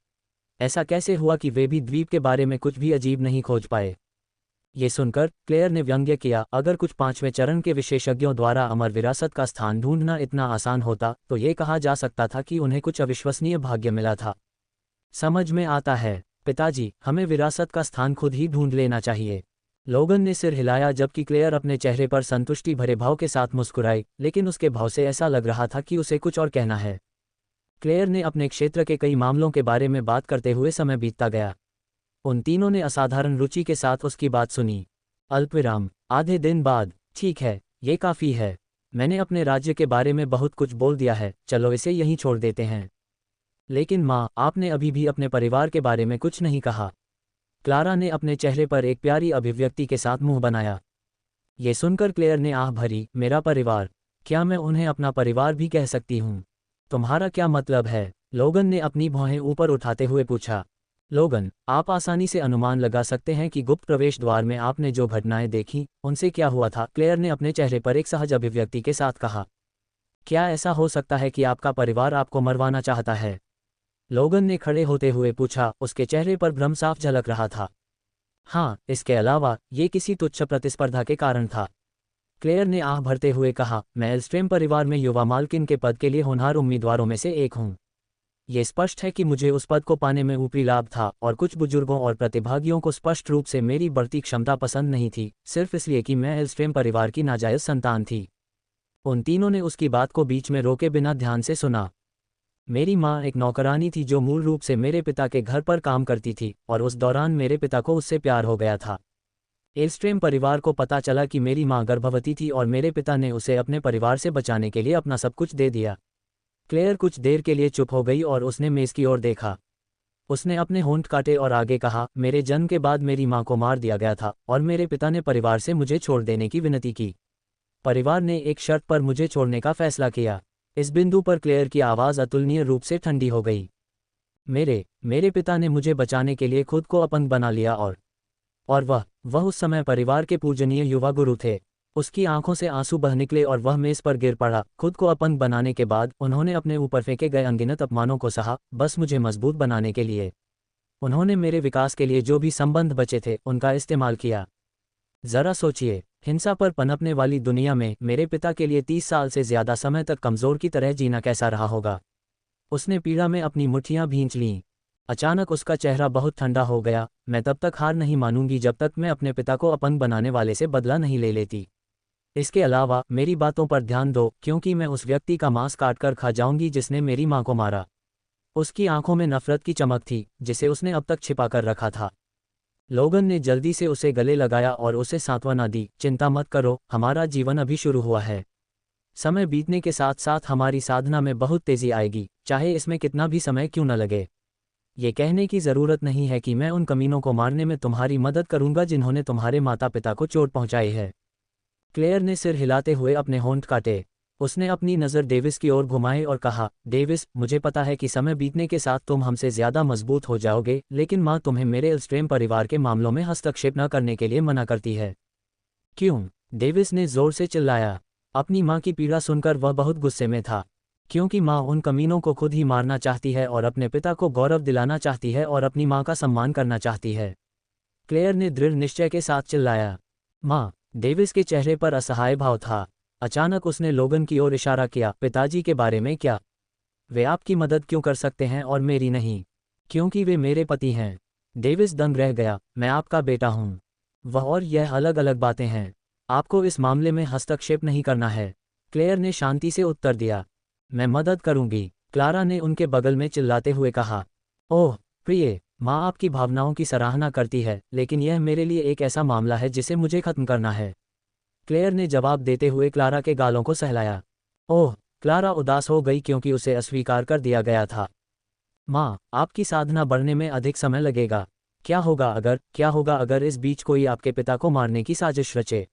ऐसा कैसे हुआ कि वे भी द्वीप के बारे में कुछ भी अजीब नहीं खोज पाए? ये सुनकर क्लेयर ने व्यंग्य किया, अगर कुछ 5वें चरण के विशेषज्ञों द्वारा अमर विरासत का स्थान ढूंढना इतना आसान होता तो ये कहा जा सकता था कि उन्हें कुछ अविश्वसनीय भाग्य मिला था। समझ में आता है पिताजी, हमें विरासत का स्थान खुद ही ढूंढ लेना चाहिए। लोगन ने सिर हिलाया जबकि क्लेयर अपने चेहरे पर संतुष्टि भरे भाव के साथ मुस्कुराई, लेकिन उसके भाव से ऐसा लग रहा था कि उसे कुछ और कहना है। क्लेयर ने अपने क्षेत्र के कई मामलों के बारे में बात करते हुए समय बीतता गया। उन तीनों ने असाधारण रुचि के साथ उसकी बात सुनी। अल्पविराम। आधे दिन बाद, ठीक है, ये काफ़ी है। मैंने अपने राज्य के बारे में बहुत कुछ बोल दिया है, चलो इसे यहीं छोड़ देते हैं। लेकिन माँ, आपने अभी भी अपने परिवार के बारे में कुछ नहीं कहा। क्लारा ने अपने चेहरे पर एक प्यारी अभिव्यक्ति के साथ मुंह बनाया। ये सुनकर क्लेयर ने आह भरी, मेरा परिवार? क्या मैं उन्हें अपना परिवार भी कह सकती हूँ? तुम्हारा क्या मतलब है? लोगन ने अपनी भौहें ऊपर उठाते हुए पूछा। लोगन, आप आसानी से अनुमान लगा सकते हैं कि गुप्त प्रवेश द्वार में आपने जो घटनाएं देखी, उनसे क्या हुआ था? क्लेयर ने अपने चेहरे पर एक सहज अभिव्यक्ति के साथ कहा। क्या ऐसा हो सकता है कि आपका परिवार आपको मरवाना चाहता है? लोगन ने खड़े होते हुए पूछा, उसके चेहरे पर भ्रम साफ झलक रहा था। हाँ, इसके अलावा, ये किसी तुच्छ प्रतिस्पर्धा के कारण था। क्लेयर ने आह भरते हुए कहा, मैं एल्स्ट्रेम परिवार में युवा मालकिन के पद के लिए होनहार उम्मीदवारों में से एक हूँ। ये स्पष्ट है कि मुझे उस पद को पाने में ऊपरी लाभ था, और कुछ बुजुर्गों और प्रतिभागियों को स्पष्ट रूप से मेरी बढ़ती क्षमता पसंद नहीं थी, सिर्फ इसलिए कि मैं एल्स्ट्रेम परिवार की नाजायज संतान थी। उन तीनों ने उसकी बात को बीच में रोके बिना ध्यान से सुना। मेरी माँ एक नौकरानी थी जो मूल रूप से मेरे पिता के घर पर काम करती थी, और उस दौरान मेरे पिता को उससे प्यार हो गया था। एल्स्ट्रेम परिवार को पता चला कि मेरी माँ गर्भवती थी और मेरे पिता ने उसे अपने परिवार से बचाने के लिए अपना सब कुछ दे दिया। क्लेयर कुछ देर के लिए चुप हो गई और उसने मेज़ की ओर देखा। उसने अपने होंठ काटे और आगे कहा, मेरे जन्म के बाद मेरी माँ को मार दिया गया था, और मेरे पिता ने परिवार से मुझे छोड़ देने की विनती की। परिवार ने एक शर्त पर मुझे छोड़ने का फैसला किया। इस बिंदु पर क्लेयर की आवाज़ अतुलनीय रूप से ठंडी हो गई। मेरे पिता ने मुझे बचाने के लिए खुद को अपंग बना लिया, और वह उस समय परिवार के पूजनीय युवा गुरु थे। उसकी आंखों से आंसू बह निकले और वह मेज पर गिर पड़ा। खुद को अपंग बनाने के बाद उन्होंने अपने ऊपर फेंके गए अनगिनत अपमानों को सहा, बस मुझे मजबूत बनाने के लिए। उन्होंने मेरे विकास के लिए जो भी संबंध बचे थे उनका इस्तेमाल किया। जरा सोचिए, हिंसा पर पनपने वाली दुनिया में मेरे पिता के लिए 30 साल से ज्यादा समय तक कमजोर की तरह जीना कैसा रहा होगा। उसने पीड़ा में अपनी मुट्ठियां भींच लीं। अचानक उसका चेहरा बहुत ठंडा हो गया। मैं तब तक हार नहीं मानूंगी जब तक मैं अपने पिता को अपंग बनाने वाले से बदला नहीं ले लेती। इसके अलावा मेरी बातों पर ध्यान दो, क्योंकि मैं उस व्यक्ति का मांस काटकर खा जाऊंगी जिसने मेरी मां को मारा। उसकी आंखों में नफरत की चमक थी, जिसे उसने अब तक छिपा कर रखा था। लोगन ने जल्दी से उसे गले लगाया और उसे सांत्वना दी, चिंता मत करो, हमारा जीवन अभी शुरू हुआ है। समय बीतने के साथ साथ हमारी साधना में बहुत तेजी आएगी, चाहे इसमें कितना भी समय क्यों न लगे। ये कहने की ज़रूरत नहीं है कि मैं उन कमीनों को मारने में तुम्हारी मदद करूंगा जिन्होंने तुम्हारे माता पिता को चोट पहुंचाई है। क्लेयर ने सिर हिलाते हुए अपने होंठ काटे। उसने अपनी नज़र डेविस की ओर घुमाई और कहा, डेविस, मुझे पता है कि समय बीतने के साथ तुम हमसे ज़्यादा मजबूत हो जाओगे, लेकिन माँ तुम्हें मेरे एल्स्ट्रेम परिवार के मामलों में हस्तक्षेप न करने के लिए मना करती है। क्यों? डेविस ने जोर से चिल्लाया। अपनी माँ की पीड़ा सुनकर वह बहुत गुस्से में था, क्योंकि माँ उन कमीनों को खुद ही मारना चाहती है और अपने पिता को गौरव दिलाना चाहती है और अपनी माँ का सम्मान करना चाहती है। क्लेयर ने दृढ़ निश्चय के साथ चिल्लाया। माँ! डेविस के चेहरे पर असहाय भाव था। अचानक उसने लोगन की ओर इशारा किया, पिताजी के बारे में क्या? वे आपकी मदद क्यों कर सकते हैं और मेरी नहीं? क्योंकि वे मेरे पति हैं। डेविस दंग रह गया। मैं आपका बेटा हूँ। वह और यह अलग अलग बातें हैं। आपको इस मामले में हस्तक्षेप नहीं करना है। क्लेयर ने शांति से उत्तर दिया। मैं मदद करूंगी, क्लारा ने उनके बगल में चिल्लाते हुए कहा। ओह प्रिय, माँ आपकी भावनाओं की सराहना करती है, लेकिन यह मेरे लिए एक ऐसा मामला है जिसे मुझे खत्म करना है। क्लेयर ने जवाब देते हुए क्लारा के गालों को सहलाया। ओह! क्लारा उदास हो गई क्योंकि उसे अस्वीकार कर दिया गया था। माँ, आपकी साधना बढ़ने में अधिक समय लगेगा। क्या होगा अगर इस बीच कोई आपके पिता को मारने की साजिश रचे?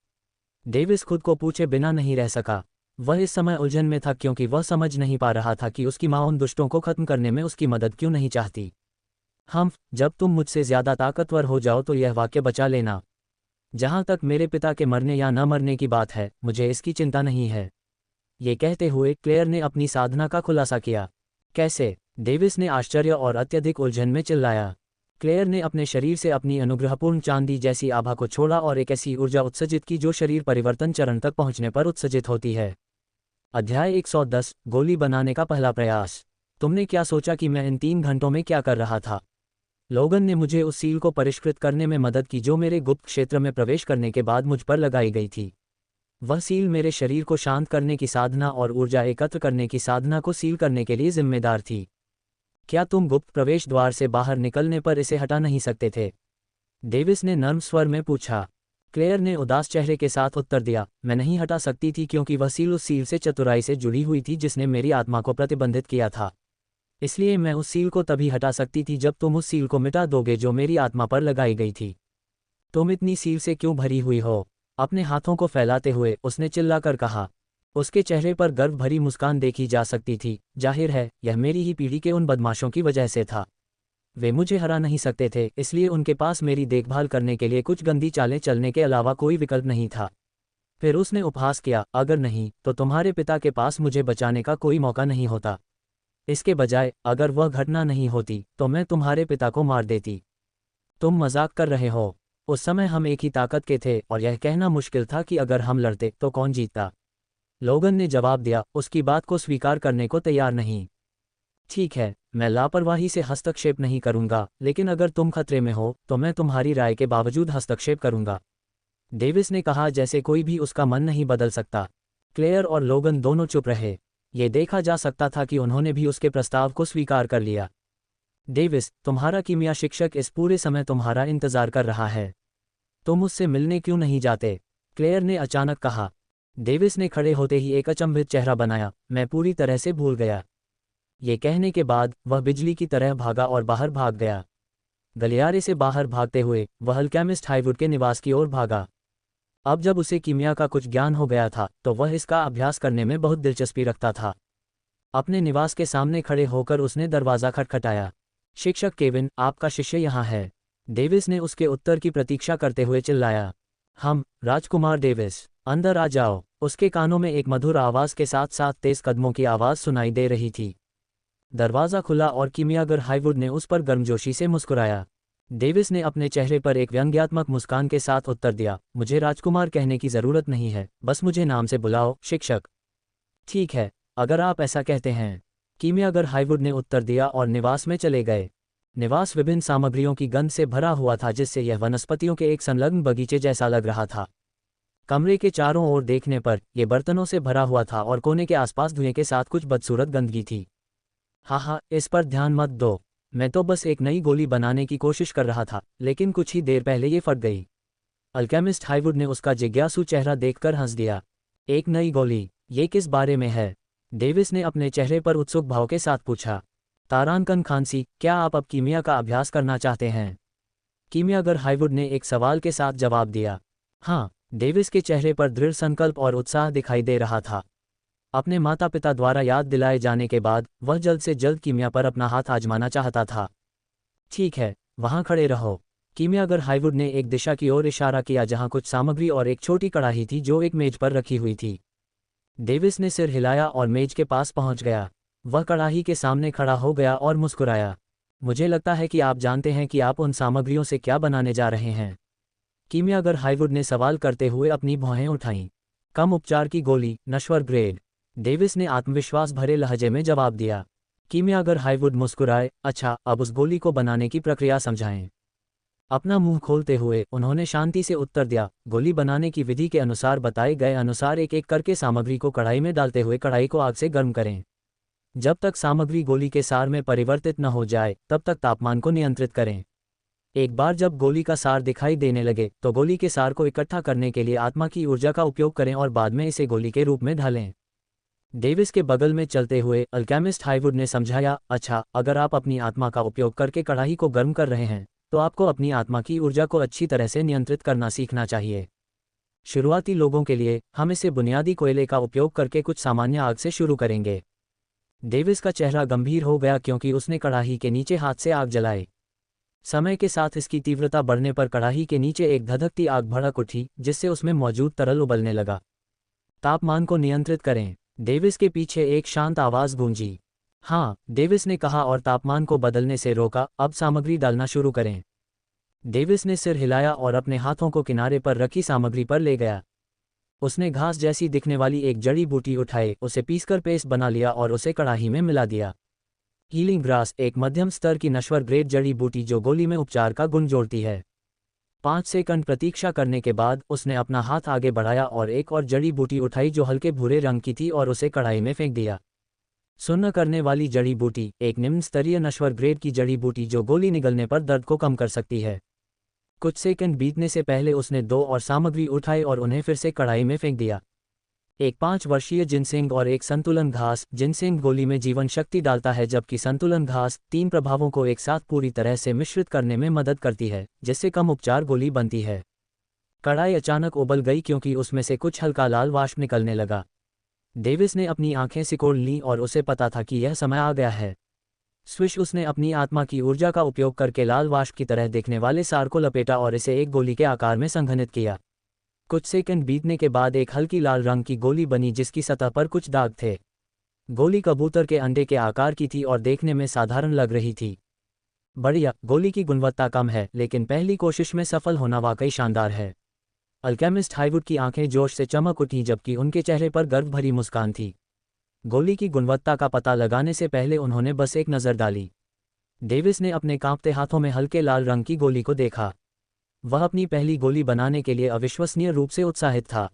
डेविस खुद को पूछे बिना नहीं रह सका। वह इस समय उलझन में था क्योंकि वह समझ नहीं पा रहा था कि उसकी माँ उन दुष्टों को खत्म करने में उसकी मदद क्यों नहीं चाहती। जब तुम मुझसे ज्यादा ताकतवर हो जाओ तो यह वाक्य बचा लेना। जहां तक मेरे पिता के मरने या न मरने की बात है, मुझे इसकी चिंता नहीं है। ये कहते हुए क्लेयर ने अपनी साधना का खुलासा किया। कैसे? डेविस ने आश्चर्य और अत्यधिक उलझन में चिल्लाया। क्लेयर ने अपने शरीर से अपनी अनुग्रहपूर्ण चांदी जैसी आभा को छोड़ा और एक ऐसी ऊर्जा उत्सर्जित की जो शरीर परिवर्तन चरण तक पहुंचने पर उत्सर्जित होती है। अध्याय 110, गोली बनाने का पहला प्रयास। तुमने क्या सोचा कि मैं इन 3 घंटों में क्या कर रहा था? लोगन ने मुझे उस सील को परिष्कृत करने में मदद की जो मेरे गुप्त क्षेत्र में प्रवेश करने के बाद मुझ पर लगाई गई थी। वह सील मेरे शरीर को शांत करने की साधना और ऊर्जा एकत्र करने की साधना को सील करने के लिए जिम्मेदार थी। क्या तुम गुप्त प्रवेश द्वार से बाहर निकलने पर इसे हटा नहीं सकते थे? डेविस ने नर्म स्वर में पूछा। क्लेयर ने उदास चेहरे के साथ उत्तर दिया, मैं नहीं हटा सकती थी क्योंकि वह सील उस सील से चतुराई से जुड़ी हुई थी जिसने मेरी आत्मा को प्रतिबंधित किया था। इसलिए मैं उस सील को तभी हटा सकती थी जब तुम उस सील को मिटा दोगे जो मेरी आत्मा पर लगाई गई थी। तुम इतनी सील से क्यों भरी हुई हो? अपने हाथों को फैलाते हुए उसने चिल्लाकर कहा। उसके चेहरे पर गर्व भरी मुस्कान देखी जा सकती थी। जाहिर है यह मेरी ही पीढ़ी के उन बदमाशों की वजह से था। वे मुझे हरा नहीं सकते थे, इसलिए उनके पास मेरी देखभाल करने के लिए कुछ गंदी चालें चलने के अलावा कोई विकल्प नहीं था। फिर उसने उपहास किया, अगर नहीं तो तुम्हारे पिता के पास मुझे बचाने का कोई मौका नहीं होता। इसके बजाय अगर वह घटना नहीं होती तो मैं तुम्हारे पिता को मार देती। तुम मजाक कर रहे हो? उस समय हम एक ही ताकत के थे और यह कहना मुश्किल था कि अगर हम लड़ते तो कौन जीतता। लोगन ने जवाब दिया, उसकी बात को स्वीकार करने को तैयार नहीं। ठीक है, मैं लापरवाही से हस्तक्षेप नहीं करूंगा, लेकिन अगर तुम खतरे में हो तो मैं तुम्हारी राय के बावजूद हस्तक्षेप करूंगा। डेविस ने कहा जैसे कोई भी उसका मन नहीं बदल सकता। क्लेयर और लोगन दोनों चुप रहे। ये देखा जा सकता था कि उन्होंने भी उसके प्रस्ताव को स्वीकार कर लिया। डेविस, तुम्हारा कीमिया शिक्षक इस पूरे समय तुम्हारा इंतजार कर रहा है। तुम उससे मिलने क्यों नहीं जाते? क्लेयर ने अचानक कहा। डेविस ने खड़े होते ही एक अचंभित चेहरा बनाया, मैं पूरी तरह से भूल गया। ये कहने के बाद वह बिजली की तरह भागा और बाहर भाग गया। गलियारे से बाहर भागते हुए वह अल्केमिस्ट हाईवुड के निवास की ओर भागा। अब जब उसे कीमिया का कुछ ज्ञान हो गया था तो वह इसका अभ्यास करने में बहुत दिलचस्पी रखता था। अपने निवास के सामने खड़े होकर उसने दरवाज़ा खटखटाया। शिक्षक केविन, आपका शिष्य यहाँ है। डेविस ने उसके उत्तर की प्रतीक्षा करते हुए चिल्लाया। हम, राजकुमार डेविस, अंदर आ जाओ। उसके कानों में एक मधुर आवाज़ के साथ साथ तेज कदमों की आवाज़ सुनाई दे रही थी। दरवाज़ा खुला और कीमियागर हाईवुड ने उस पर गर्मजोशी से मुस्कुराया। डेविस ने अपने चेहरे पर एक व्यंग्यात्मक मुस्कान के साथ उत्तर दिया, मुझे राजकुमार कहने की ज़रूरत नहीं है, बस मुझे नाम से बुलाओ, शिक्षक। ठीक है, अगर आप ऐसा कहते हैं, कीमियागर हाईवुड ने उत्तर दिया और निवास में चले गए। निवास विभिन्न सामग्रियों की गंध से भरा हुआ था जिससे यह वनस्पतियों के एक संलग्न बगीचे जैसा लग रहा था। कमरे के चारों ओर देखने पर यह बर्तनों से भरा हुआ था और कोने के आसपास धुएं के साथ कुछ बदसूरत गंदगी थी। हाँ, इस पर ध्यान मत दो। मैं तो बस एक नई गोली बनाने की कोशिश कर रहा था, लेकिन कुछ ही देर पहले ये फट गई। अल्केमिस्ट हाईवुड ने उसका जिज्ञासु चेहरा देखकर हंस दिया। एक नई गोली? ये किस बारे में है? डेविस ने अपने चेहरे पर उत्सुक भाव के साथ पूछा। तारांकन खांसी, क्या आप अब कीमिया का अभ्यास करना चाहते हैं? कीमियागर हाईवुड ने एक सवाल के साथ जवाब दिया। हाँ, डेविस के चेहरे पर दृढ़ संकल्प और उत्साह दिखाई दे रहा था। अपने माता पिता द्वारा याद दिलाए जाने के बाद वह जल्द से जल्द कीमिया पर अपना हाथ आजमाना चाहता था। ठीक है, वहाँ खड़े रहो। कीमियागर हाईवुड ने एक दिशा की ओर इशारा किया जहाँ कुछ सामग्री और एक छोटी कड़ाही थी जो एक मेज पर रखी हुई थी। डेविस ने सिर हिलाया और मेज के पास पहुंच गया। वह कड़ाही के सामने खड़ा हो गया और मुस्कुराया। मुझे लगता है कि आप जानते हैं कि आप उन सामग्रियों से क्या बनाने जा रहे हैं। कीमियागर हाईवुड ने सवाल करते हुए अपनी भौहें उठाईं। कम उपचार की गोली, नश्वर ग्रेड, डेविस ने आत्मविश्वास भरे लहजे में जवाब दिया। कीमियागर हाईवुड मुस्कुराए, अच्छा, अब उस गोली को बनाने की प्रक्रिया समझाएं। अपना मुंह खोलते हुए उन्होंने शांति से उत्तर दिया, गोली बनाने की विधि के अनुसार बताए गए अनुसार एक एक करके सामग्री को कढ़ाई में डालते हुए कढ़ाई को आग से गर्म करें। जब तक सामग्री गोली के सार में परिवर्तित न हो जाए तब तक तापमान को नियंत्रित करें। एक बार जब गोली का सार दिखाई देने लगे तो गोली के सार को इकट्ठा करने के लिए आत्मा की ऊर्जा का उपयोग करें और बाद में इसे गोली के रूप में ढालें। डेविस के बगल में चलते हुए अल्केमिस्ट हाईवुड ने समझाया, अच्छा, अगर आप अपनी आत्मा का उपयोग करके कढ़ाई को गर्म कर रहे हैं तो आपको अपनी आत्मा की ऊर्जा को अच्छी तरह से नियंत्रित करना सीखना चाहिए। शुरुआती लोगों के लिए हम इसे बुनियादी कोयले का उपयोग करके कुछ सामान्य आग से शुरू करेंगे। डेविस का चेहरा गंभीर हो गया क्योंकि उसने कड़ाही के नीचे हाथ से आग जलाई। समय के साथ इसकी तीव्रता बढ़ने पर कड़ाही के नीचे एक धधकती आग भड़क उठी जिससे उसमें मौजूद तरल उबलने लगा। तापमान को नियंत्रित करें, डेविस के पीछे एक शांत आवाज़ गूंजी। हाँ, डेविस ने कहा और तापमान को बदलने से रोका, अब सामग्री डालना शुरू करें। डेविस ने सिर हिलाया और अपने हाथों को किनारे पर रखी सामग्री पर ले गया। उसने घास जैसी दिखने वाली एक जड़ी बूटी उठाई, उसे पीसकर पेस्ट बना लिया और उसे कड़ाही में मिला दिया। हीलिंग ग्रास, एक मध्यम स्तर की नश्वर ग्रेड जड़ी बूटी जो गोली में उपचार का गुण जोड़ती है। 5 सेकंड प्रतीक्षा करने के बाद उसने अपना हाथ आगे बढ़ाया और एक और जड़ी बूटी उठाई जो हल्के भूरे रंग की थी और उसे कढ़ाई में फेंक दिया। सुन्न करने वाली जड़ी बूटी, एक निम्न स्तरीय नश्वर ग्रेड की जड़ी बूटी जो गोली निगलने पर दर्द को कम कर सकती है। कुछ सेकंड बीतने से पहले उसने 2 और सामग्री उठाई और उन्हें फिर से कढ़ाई में फेंक दिया। एक 5 वर्षीय जिनसेंग और एक संतुलन घास। जिनसेंग गोली में जीवन शक्ति डालता है जबकि संतुलन घास 3 प्रभावों को एक साथ पूरी तरह से मिश्रित करने में मदद करती है, जिससे कम उपचार गोली बनती है। कढ़ाई अचानक उबल गई क्योंकि उसमें से कुछ हल्का लाल वाष्प निकलने लगा। डेविस ने अपनी आंखें सिकोड़ लीं और उसे पता था कि यह समय आ गया है। स्विश उसने अपनी आत्मा की ऊर्जा का उपयोग करके लाल वाष्प की तरह दिखने वाले सार को लपेटा और इसे एक गोली के आकार में संघनित किया। कुछ सेकंड बीतने के बाद एक हल्की लाल रंग की गोली बनी जिसकी सतह पर कुछ दाग थे। गोली कबूतर के अंडे के आकार की थी और देखने में साधारण लग रही थी। बढ़िया, गोली की गुणवत्ता कम है लेकिन पहली कोशिश में सफल होना वाकई शानदार है। अल्केमिस्ट हाईवुड की आंखें जोश से चमक उठीं जबकि उनके चेहरे पर गर्व भरी मुस्कान थी। गोली की गुणवत्ता का पता लगाने से पहले उन्होंने बस एक नज़र डाली। डेविस ने अपने कांपते हाथों में हल्के लाल रंग की गोली को देखा। वह अपनी पहली गोली बनाने के लिए अविश्वसनीय रूप से उत्साहित था।